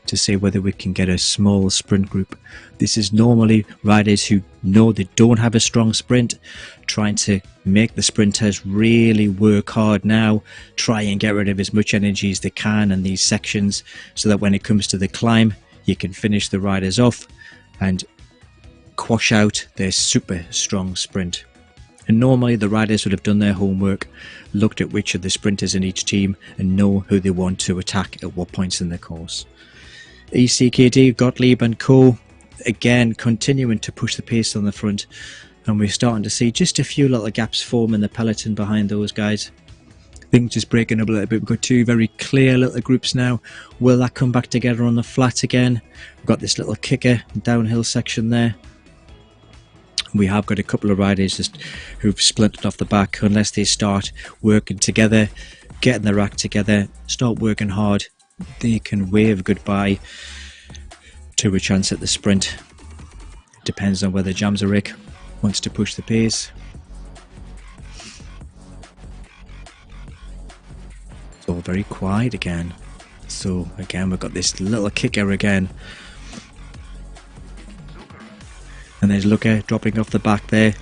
to see whether we can get a small sprint group. This is normally riders who know they don't have a strong sprint, trying to make the sprinters really work hard now, try and get rid of as much energy as they can in these sections, so that when it comes to the climb, you can finish the riders off and quash out their super strong sprint. And normally the riders would have done their homework, looked at which of the sprinters in each team and know who they want to attack at what points in the course. ECKD, Gottlieb and Co, again continuing to push the pace on the front, and we're starting to see just a few little gaps form in the peloton behind those guys. Things just breaking up a little bit. We've got 2 very clear little groups now. Will that come back together on the flat again? We've got this little kicker downhill section there. We have got a couple of riders just who've splintered off the back. Unless they start working together, getting their act together, start working hard, they can wave goodbye to a chance at the sprint. Depends on whether Jamzarek wants to push the pace. It's all very quiet again. So again, we've got this little kicker again. And there's Luca dropping off the back there.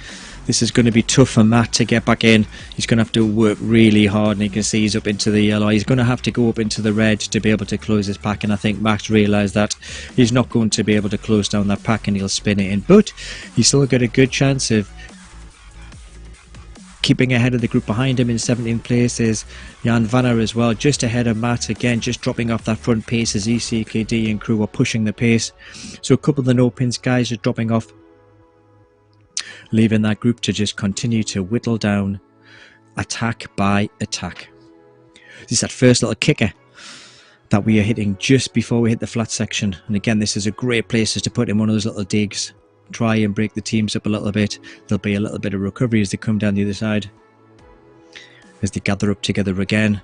This is going to be tough for Matt to get back in. He's going to have to work really hard, and you can see he's up into the yellow. He's going to have to go up into the red to be able to close his pack, and I think Max realised that he's not going to be able to close down that pack, and he'll spin it in. But he's still got a good chance of keeping ahead of the group behind him. In 17th place is Jan Vanner as well, just ahead of Matt, again just dropping off that front pace as ECKD and crew are pushing the pace. So a couple of the Nopinz guys are dropping off, leaving that group to just continue to whittle down attack by attack. This is that first little kicker that we are hitting just before we hit the flat section, and again this is a great place to put in one of those little digs, try and break the teams up a little bit. There'll be a little bit of recovery as they come down the other side, as they gather up together again,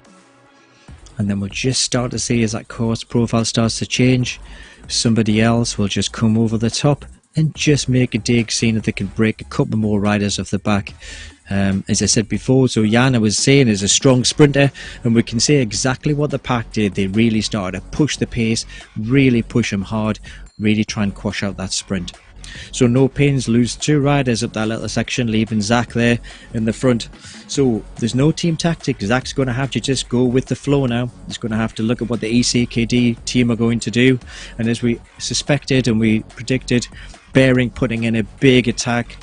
and then we'll just start to see as that course profile starts to change, somebody else will just come over the top and just make a dig, seeing if they can break a couple more riders off the back. As I said before, so Jan, I was saying, is a strong sprinter, and we can see exactly what the pack did. They really started to push the pace, really push them hard, really try and quash out that sprint. So Nopinz lose 2 riders up that little section, leaving Zach there in the front. So there's no team tactic. Zach's going to have to just go with the flow now. He's going to have to look at what the ECKD team are going to do, and as we suspected and we predicted, Bearing putting in a big attack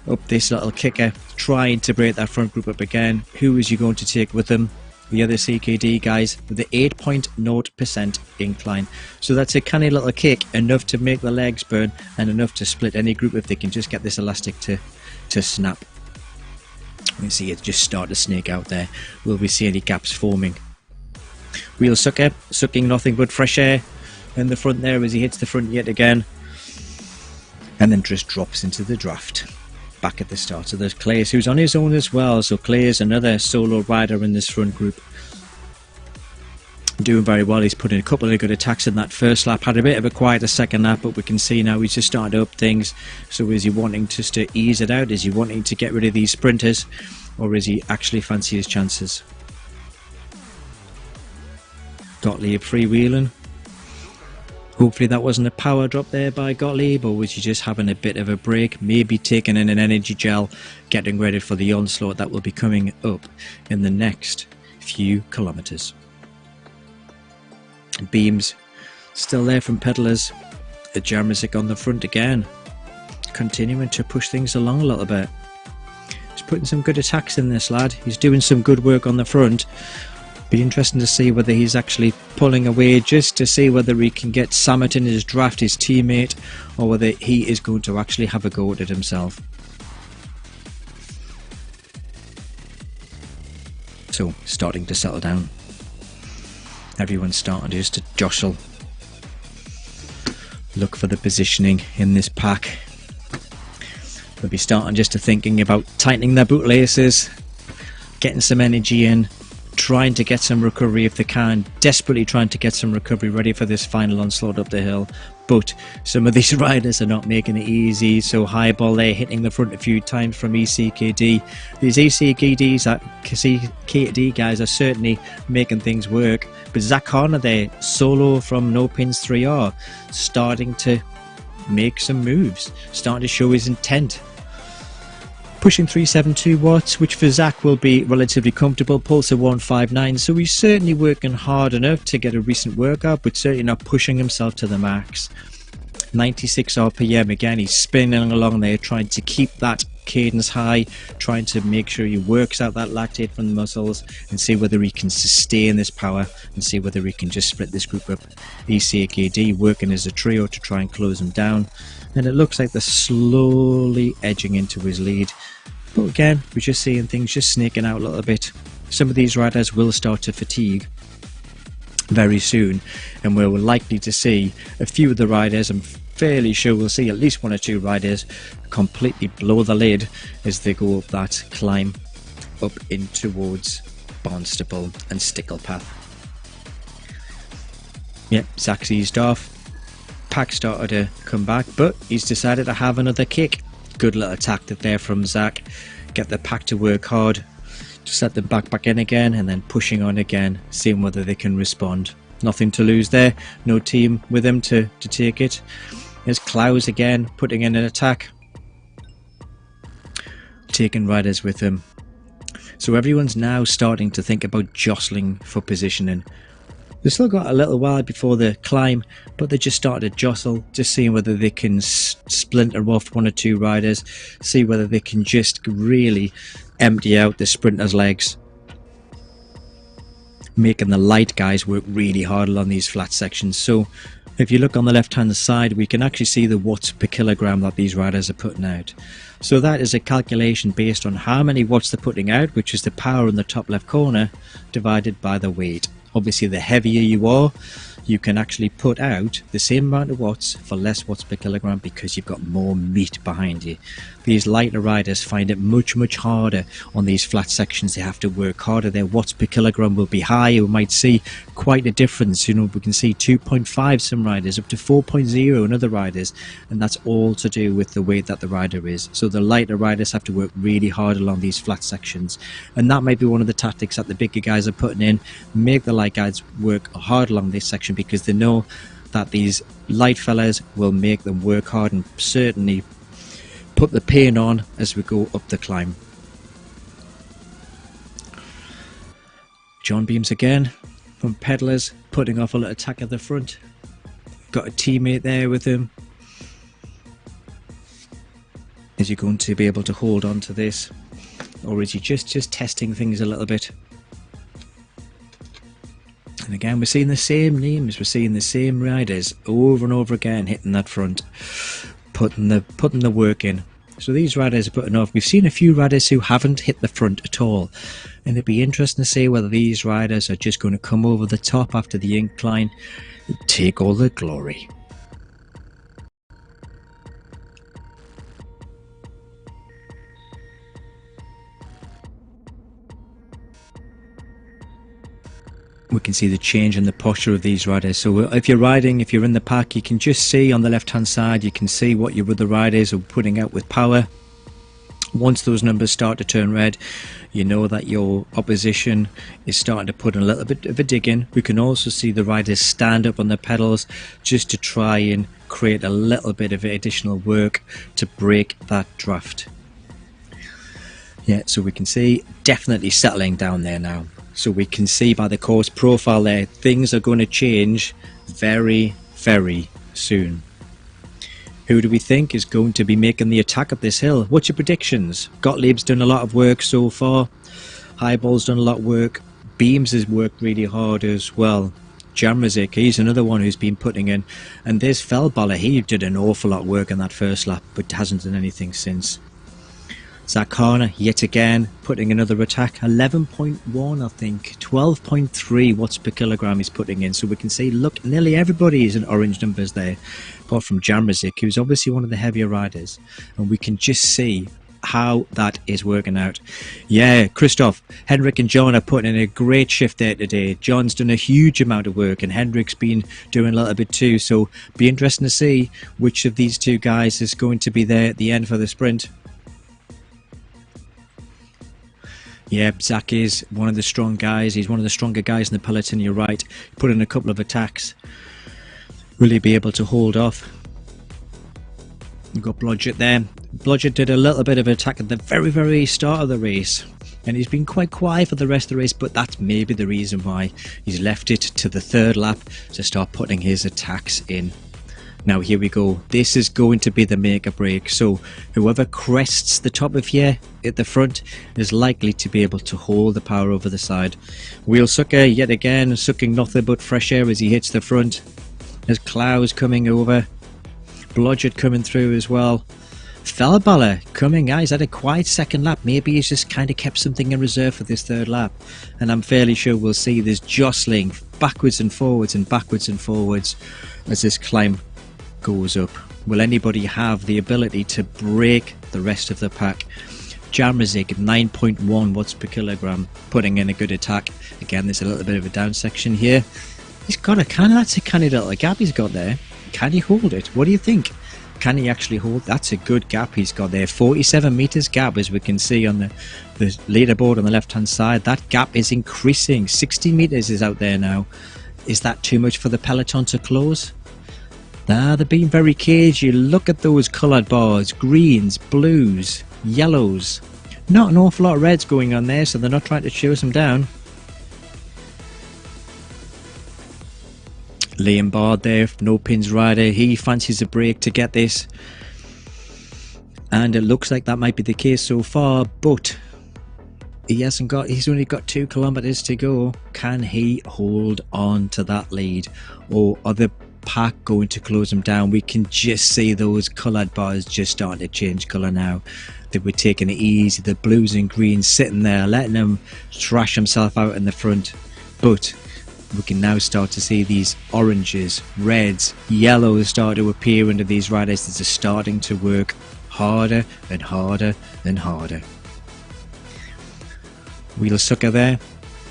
up this little kicker, trying to break that front group up again. Who is you going to take with them? The other CKD guys with the 8.0% incline. So that's a canny little kick, enough to make the legs burn and enough to split any group if they can just get this elastic to snap. We see it just start to snake out there. Will we see any gaps forming? Wheel Sucker sucking nothing but fresh air in the front there as he hits the front yet again. and then just drops into the draft back at the start. So there's Claes, who's on his own as well. So Claes, another solo rider in this front group, doing very well. He's put in a couple of good attacks in that first lap, had a bit of a quieter second lap, but we can see now he's just starting to up things. So is he wanting just to ease it out? Is he wanting to get rid of these sprinters, or is he actually fancy his chances? Gottlieb freewheeling. Hopefully that wasn't a power drop there by Gottlieb, or was he just having a bit of a break, maybe taking in an energy gel, getting ready for the onslaught that will be coming up in the next few kilometres. Beams still there from pedalers. The Jamrzik on the front again, continuing to push things along a little bit. He's putting some good attacks in this lad. He's doing some good work on the front. Be interesting to see whether he's actually pulling away just to see whether he can get Samet in his draft, his teammate, or whether he is going to actually have a go at it himself. So, starting to settle down. Everyone's starting just to jostle. Look for the positioning in this pack. They'll be starting just to thinking about tightening their bootlaces, getting some energy in, trying to get some recovery if they can, desperately trying to get some recovery ready for this final onslaught up the hill. But some of these riders are not making it easy. So Highball there hitting the front a few times from ECKD. These ECKD guys are certainly making things work. But Zach Horner there, solo from Nopinz 3R, starting to make some moves, starting to show his intent. Pushing 372 watts, which for Zach will be relatively comfortable. Pulse of 159, so he's certainly working hard enough to get a recent workout, but certainly not pushing himself to the max. 96 RPM again, he's spinning along there, trying to keep that cadence high, trying to make sure he works out that lactate from the muscles and see whether he can sustain this power and see whether he can just split this group up. ECKD working as a trio to try and close him down, and it looks like they're slowly edging into his lead. But again, we're just seeing things just snaking out a little bit. Some of these riders will start to fatigue very soon, and we're likely to see a few of the riders, I'm fairly sure we'll see at least one or two riders completely blow the lid as they go up that climb up in towards Barnstaple and Sticklepath. Yep, Zach's eased off. Pack started to come back, but he's decided to have another kick. Good little tactic there from Zach. Get the pack to work hard, just let them back in again, and then pushing on again, seeing whether they can respond. Nothing to lose there, no team with him to take it. There's Klaus again, putting in an attack, taking riders with him. So everyone's now starting to think about jostling for positioning. They've still got a little while before the climb, but they just started to jostle, just seeing whether they can splinter off one or two riders, see whether they can just really empty out the sprinters' legs, making the light guys work really hard along these flat sections. So if you look on the left hand side, we can actually see the watts per kilogram that these riders are putting out. So that is a calculation based on how many watts they're putting out, which is the power in the top left corner, divided by the weight. Obviously, the heavier you are, you can actually put out the same amount of watts for less watts per kilogram because you've got more meat behind you. These lighter riders find it much harder on these flat sections. They have to work harder. Their watts per kilogram will be high. We might see quite a difference. You know, we can see 2.5 some riders, up to 4.0 in other riders, and that's all to do with the weight that the rider is. So the lighter riders have to work really hard along these flat sections, and that might be one of the tactics that the bigger guys are putting in. Make the light guys work hard along this section because they know that these light fellas will make them work hard and certainly put the pain on as we go up the climb. John Beams again from Pedalers, putting off a little attack at the front. Got a teammate there with him. Is he going to be able to hold on to this, or is he just testing things a little bit? And again, we're seeing the same names, we're seeing the same riders over and over again hitting that front, putting the work in. So these riders are putting off. We've seen a few riders who haven't hit the front at all, and it'd be interesting to see whether these riders are just going to come over the top after the incline and take all the glory. we can see the change in the posture of these riders. So if you're riding, if you're in the pack, you can just see on the left hand side, you can see what your other riders are putting out with power. Once those numbers start to turn red, you know that your opposition is starting to put in a little bit of a dig in. We can also see the riders stand up on the pedals just to try and create a little bit of additional work to break that draft. Yeah, so we can see definitely settling down there now. So we can see by the course profile there, things are going to change very, very soon. Who do we think is going to be making the attack up this hill? What's your predictions? Gottlieb's done a lot of work so far. Highball's done a lot of work. Beams has worked really hard as well. Jamrazik, he's another one who's been putting in. And there's Feldballer, he did an awful lot of work in that first lap, but hasn't done anything since. Zakana, yet again, putting another attack. 11.1, I think. 12.3 watts per kilogram he's putting in. So we can see, look, nearly everybody is in orange numbers there, apart from Jamrazik, who's obviously one of the heavier riders. And we can just see how that is working out. Yeah, Christoph, Henrik and John are putting in a great shift there today. John's done a huge amount of work and Henrik's been doing a little bit too. So be interesting to see which of these two guys is going to be there at the end for the sprint. Yeah, Zach is one of the strong guys. He's one of the stronger guys in the peloton, you're right. Put in a couple of attacks. Will he be able to hold off? You've got Blodgett there. Blodgett did a little bit of attack at the very, very start of the race. And he's been quite quiet for the rest of the race, but that's maybe the reason why he's left it to the third lap to start putting his attacks in. Now here we go. This is going to be the make or break. So whoever crests the top of here at the front is likely to be able to hold the power over the side. Wheelsucker yet again sucking nothing but fresh air as he hits the front. There's Klaus coming over. Blodgett coming through as well. Feldballer coming, he's had a quiet second lap. Maybe he's just kind of kept something in reserve for this third lap. And I'm fairly sure we'll see this jostling backwards and forwards as this climb goes up. Will anybody have the ability to break the rest of the pack? Jamrazik 9.1 watts per kilogram, putting in a good attack. Again, there's a little bit of a down section here. He's got that's a canny little gap he's got there. Can he hold it? What do you think? Can he actually hold? That's a good gap he's got there. 47 meters gap, as we can see on the leaderboard on the left hand side. That gap is increasing. 60 meters is out there now. Is that too much for the peloton to close? They're being very cagey. Look at those coloured bars. Greens, blues, yellows. Not an awful lot of reds going on there, so they're not trying to chase them down. Liam Bard there, Nopinz rider. He fancies a break to get this. And it looks like that might be the case so far, but he's only got 2 kilometers to go. Can he hold on to that lead? Or are the pack going to close him down? We can just see those coloured bars just starting to change colour now. They were taking it easy. The blues and greens sitting there, letting him thrash himself out in the front. But we can now start to see these oranges, reds, yellows start to appear under these riders that are starting to work harder and harder and harder. Wheelsucker there,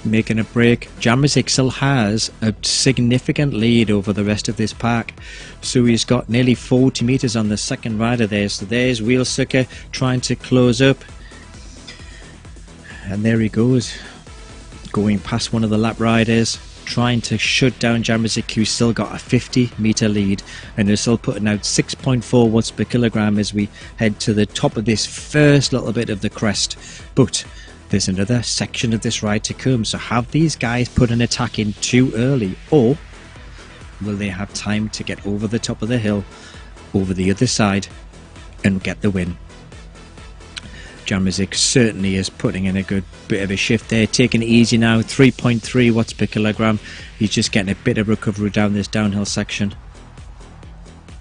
making a break. Jamrazik still has a significant lead over the rest of this pack. So he's got nearly 40 meters on the second rider there. So there's Wheelsucker trying to close up. And there he goes, going past one of the lap riders, trying to shut down Jamrazik, who's still got a 50 meter lead, and they're still putting out 6.4 watts per kilogram as we head to the top of this first little bit of the crest. But there's another section of this ride to come, so have these guys put an attack in too early, or will they have time to get over the top of the hill, over the other side, and get the win? Jamrazik certainly is putting in a good bit of a shift there, taking it easy now. 3.3 watts per kilogram. He's just getting a bit of recovery down this downhill section.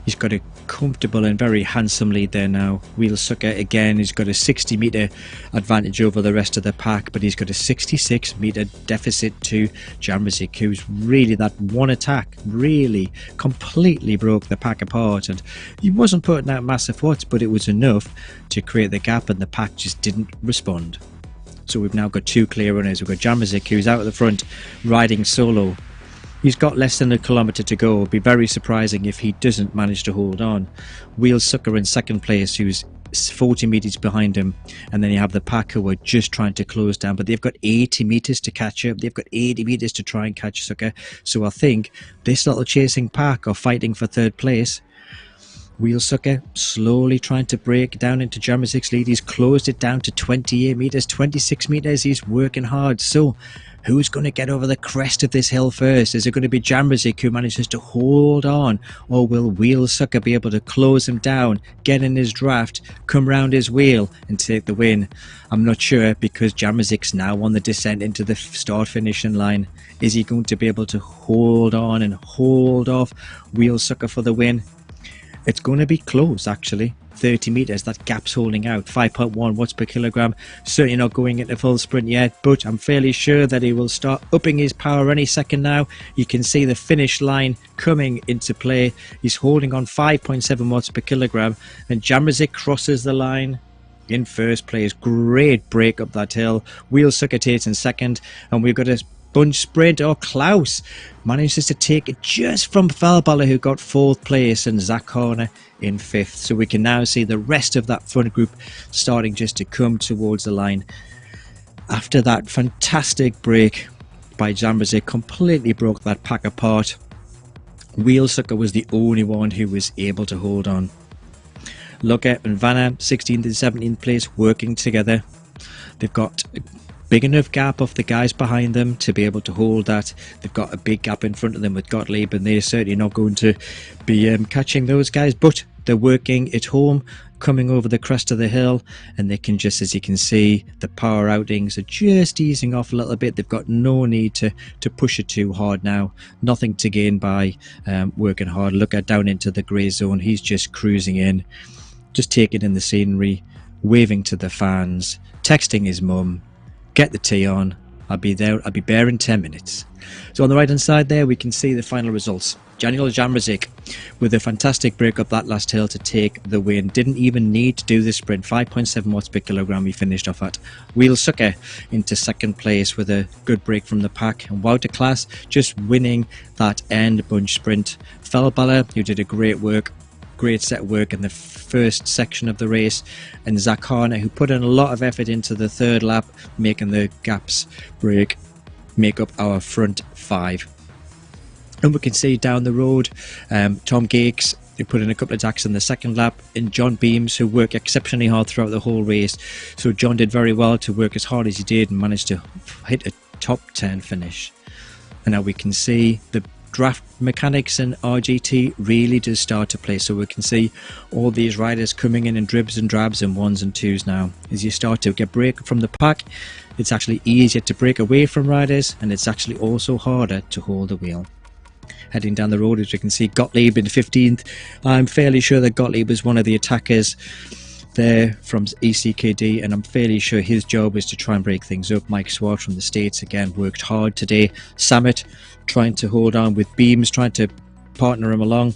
He's got a comfortable and very handsome lead there now. Wheelsucker again, he's got a 60 meter advantage over the rest of the pack, but he's got a 66 meter deficit to Jamrazik, who's really, that one attack really completely broke the pack apart, and he wasn't putting out massive watts, but it was enough to create the gap, and the pack just didn't respond. So we've now got 2 clear runners. We've got Jamzik, who's out at the front riding solo. He's got less than a kilometre to go. It'd be very surprising if he doesn't manage to hold on. Wheel Sucker in second place, who's 40 metres behind him, and then you have the pack who are just trying to close down, but they've got 80 metres to catch up. They've got 80 metres to try and catch Sucker. So I think this little chasing pack are fighting for third place. Wheel Sucker slowly trying to break down into Jamzik's lead. He's closed it down to 28 metres, 26 metres. He's working hard. So who's going to get over the crest of this hill first? Is it going to be Jamzik who manages to hold on, or will Wheel Sucker be able to close him down, get in his draft, come round his wheel and take the win? I'm not sure, because Jamzik's now on the descent into the start finishing line. Is he going to be able to hold on and hold off Wheel Sucker for the win? It's going to be close, actually. 30 metres, that gap's holding out. 5.1 watts per kilogram. Certainly not going into full sprint yet, but I'm fairly sure that he will start upping his power any second now. You can see the finish line coming into play. He's holding on 5.7 watts per kilogram, and Jamzik crosses the line in first place. Great break up that hill. Wheel Sucker takes in second, and we've got a bunch sprint. Klaus manages to take it just from Feldballer, who got 4th place, and Zach Horner in 5th. So we can now see the rest of that front group starting just to come towards the line. After that fantastic break by Jamzik, completely broke that pack apart. Wheel Sucker was the only one who was able to hold on. Lucker and Vanna, 16th and 17th place, working together. They've got a big enough gap off the guys behind them to be able to hold that. They've got a big gap in front of them with Gottlieb, and they're certainly not going to be catching those guys, but they're working at home, coming over the crest of the hill, and they can just, as you can see, the power outings are just easing off a little bit. They've got no need to push it too hard now. Nothing to gain by working hard. Look at down into the grey zone. He's just cruising in, just taking in the scenery, waving to the fans, texting his mum, get the tea on, I'll be there in 10 minutes. So on the right hand side there we can see the final results. Daniel Jamzik with a fantastic break up that last hill to take the win. Didn't even need to do the sprint. 5.7 watts per kilogram he finished off at. Wheel Sucker into second place with a good break from the pack, and Wouter Klaas just winning that end bunch sprint. Feldballer, who did a great set of work in the first section of the race, and Zach Horner, who put in a lot of effort into the third lap, making the gaps break, make up our front 5. And we can see down the road Tom Gakes, who put in a couple of attacks in the second lap, and John Beams, who worked exceptionally hard throughout the whole race. So John did very well to work as hard as he did and managed to hit a top 10 finish. And now we can see the draft mechanics in RGT really does start to play. So we can see all these riders coming in dribs and drabs and 1s and 2s now. As you start to get break from the pack, it's actually easier to break away from riders, and it's actually also harder to hold the wheel. Heading down the road, as we can see, Gottlieb in 15th. I'm fairly sure that Gottlieb was one of the attackers there from ECKD, and I'm fairly sure his job is to try and break things up. Mike Swart from the States again worked hard today. Samet trying to hold on with Beams, trying to partner him along,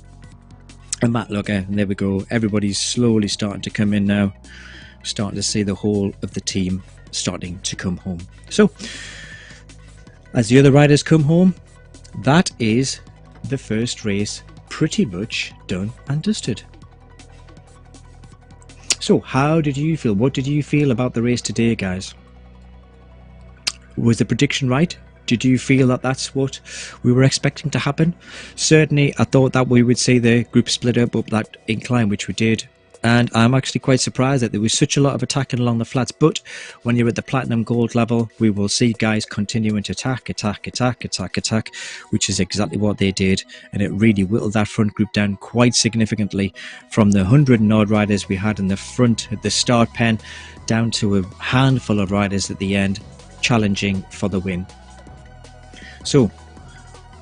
and Matt Lucker, and there we go. Everybody's slowly starting to come in now. Starting to see the whole of the team starting to come home. So as the other riders come home, that is the first race pretty much done and dusted. So how did you feel? What did you feel about the race today, guys? Was the prediction right? Did you feel that that's what we were expecting to happen? Certainly I thought that we would see the group split up that incline, which we did. And I'm actually quite surprised that there was such a lot of attacking along the flats. But when you're at the platinum gold level, we will see guys continuing to attack, which is exactly what they did. And it really whittled that front group down quite significantly from the 100 and odd riders we had in the front at the start pen down to a handful of riders at the end challenging for the win. So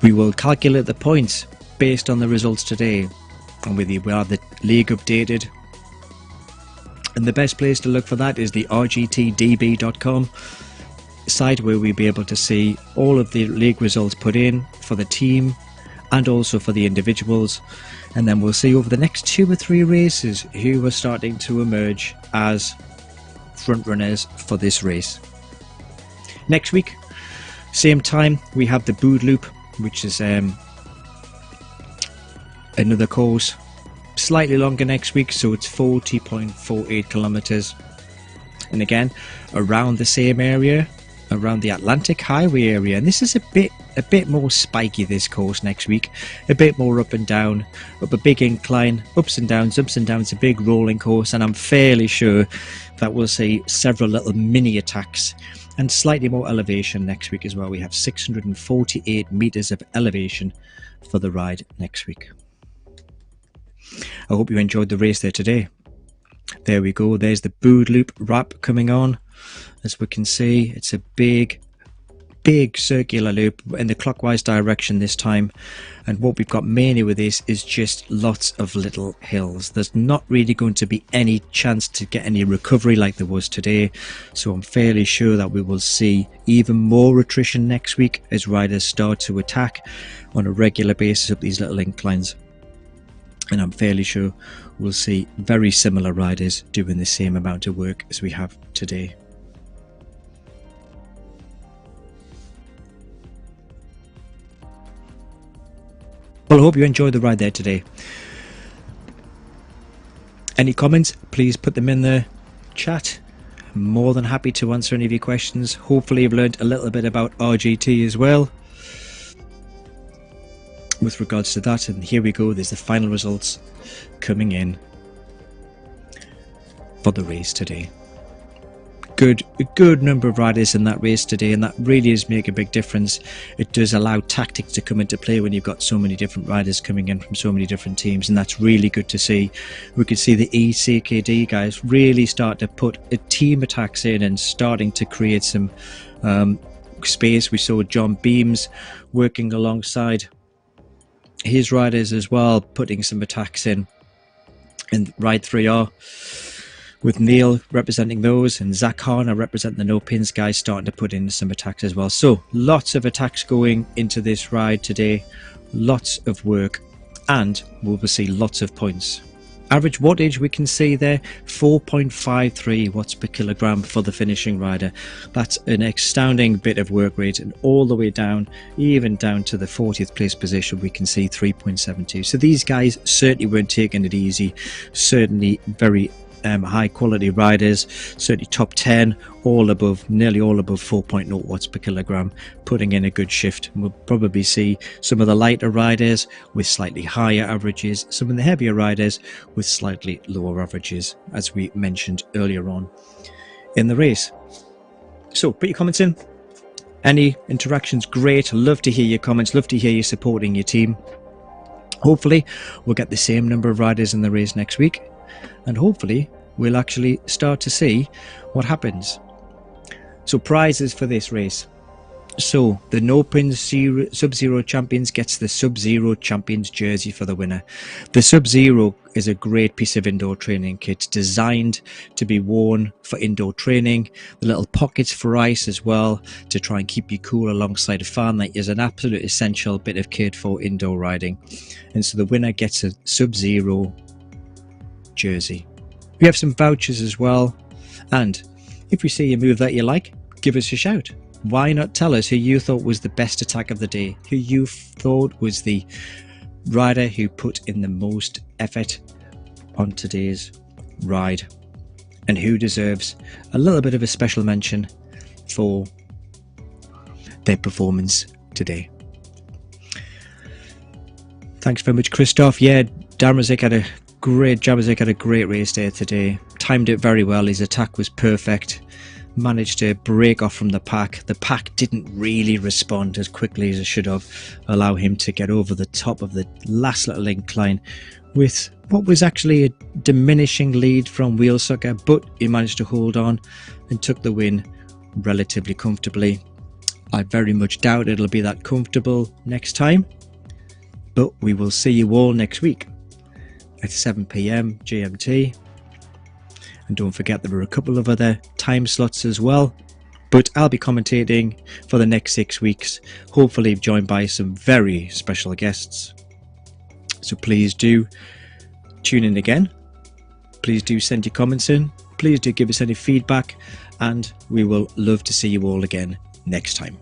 we will calculate the points based on the results today. And we have the league updated. And the best place to look for that is the rgtdb.com site, where we'll be able to see all of the league results put in for the team and also for the individuals. And then we'll see over the next 2 or 3 races who are starting to emerge as front runners for this race. Next week, same time, we have the Bood Loop, which is another course, slightly longer next week, so it's 40.48 kilometers, and again around the same area, around the Atlantic Highway area. And this is a bit more spiky, this course next week, a bit more up and down, up a big incline, ups and downs, a big rolling course, and I'm fairly sure that we'll see several little mini attacks and slightly more elevation next week as well. We have 648 meters of elevation for the ride next week. I hope you enjoyed the race there today. There we go, there's the Bood Loop wrap coming on. As we can see, it's a big circular loop in the clockwise direction this time, and what we've got mainly with this is just lots of little hills. There's not really going to be any chance to get any recovery like there was today, so I'm fairly sure that we will see even more attrition next week as riders start to attack on a regular basis up these little inclines. And I'm fairly sure we'll see very similar riders doing the same amount of work as we have today. Well, I hope you enjoyed the ride there today. Any comments, please put them in the chat. I'm more than happy to answer any of your questions. Hopefully you've learned a little bit about RGT as well with regards to that. And here we go, there's the final results coming in for the race today. A good number of riders in that race today, and that really does make a big difference. It does allow tactics to come into play when you've got so many different riders coming in from so many different teams, and that's really good to see. We could see the ECKD guys really start to put team attacks in and starting to create some space. We saw John Beams working alongside his riders as well, putting some attacks in Ride 3R, with Neil representing those and Zach Harner representing the Nopinz guys, starting to put in some attacks as well. So lots of attacks going into this ride today, lots of work, and we will see lots of points. Average wattage we can see there, 4.53 watts per kilogram for the finishing rider. That's an astounding bit of work rate, and all the way down, even down to the 40th place position, we can see 3.72. So these guys certainly weren't taking it easy, certainly very high quality riders, certainly top 10, nearly all above 4.0 watts per kilogram, putting in a good shift. We'll probably see some of the lighter riders with slightly higher averages, some of the heavier riders with slightly lower averages, as we mentioned earlier on in the race. So put your comments in. Any interactions, great. Love to hear your comments, love to hear you supporting your team. Hopefully we'll get the same number of riders in the race next week, and hopefully we'll actually start to see what happens. So prizes for this race. So the Nopinz Sub-Zero Champions gets the Sub-Zero Champions jersey for the winner. The Sub-Zero is a great piece of indoor training kit, designed to be worn for indoor training. The little pockets for ice as well, to try and keep you cool alongside a fan. That is an absolute essential bit of kit for indoor riding. And so the winner gets a Sub-Zero jersey. We have some vouchers as well, and if we see a move that you like, give us a shout. Why not tell us who you thought was the best attack of the day, who you thought was the rider who put in the most effort on today's ride, and who deserves a little bit of a special mention for their performance today. Thanks very much, Christoph. Yeah, Damazik had a great race there today. Timed it very well. His attack was perfect. Managed to break off from the pack. The pack didn't really respond as quickly as it should have, allow him to get over the top of the last little incline with what was actually a diminishing lead from Wheelsucker, but he managed to hold on and took the win relatively comfortably. I very much doubt it'll be that comfortable next time, but we will see you all next week at 7 PM GMT. And don't forget, there are a couple of other time slots as well, but I'll be commentating for the next 6 weeks, hopefully joined by some very special guests. So please do tune in again. Please do send your comments in. Please do give us any feedback, and we will love to see you all again next time.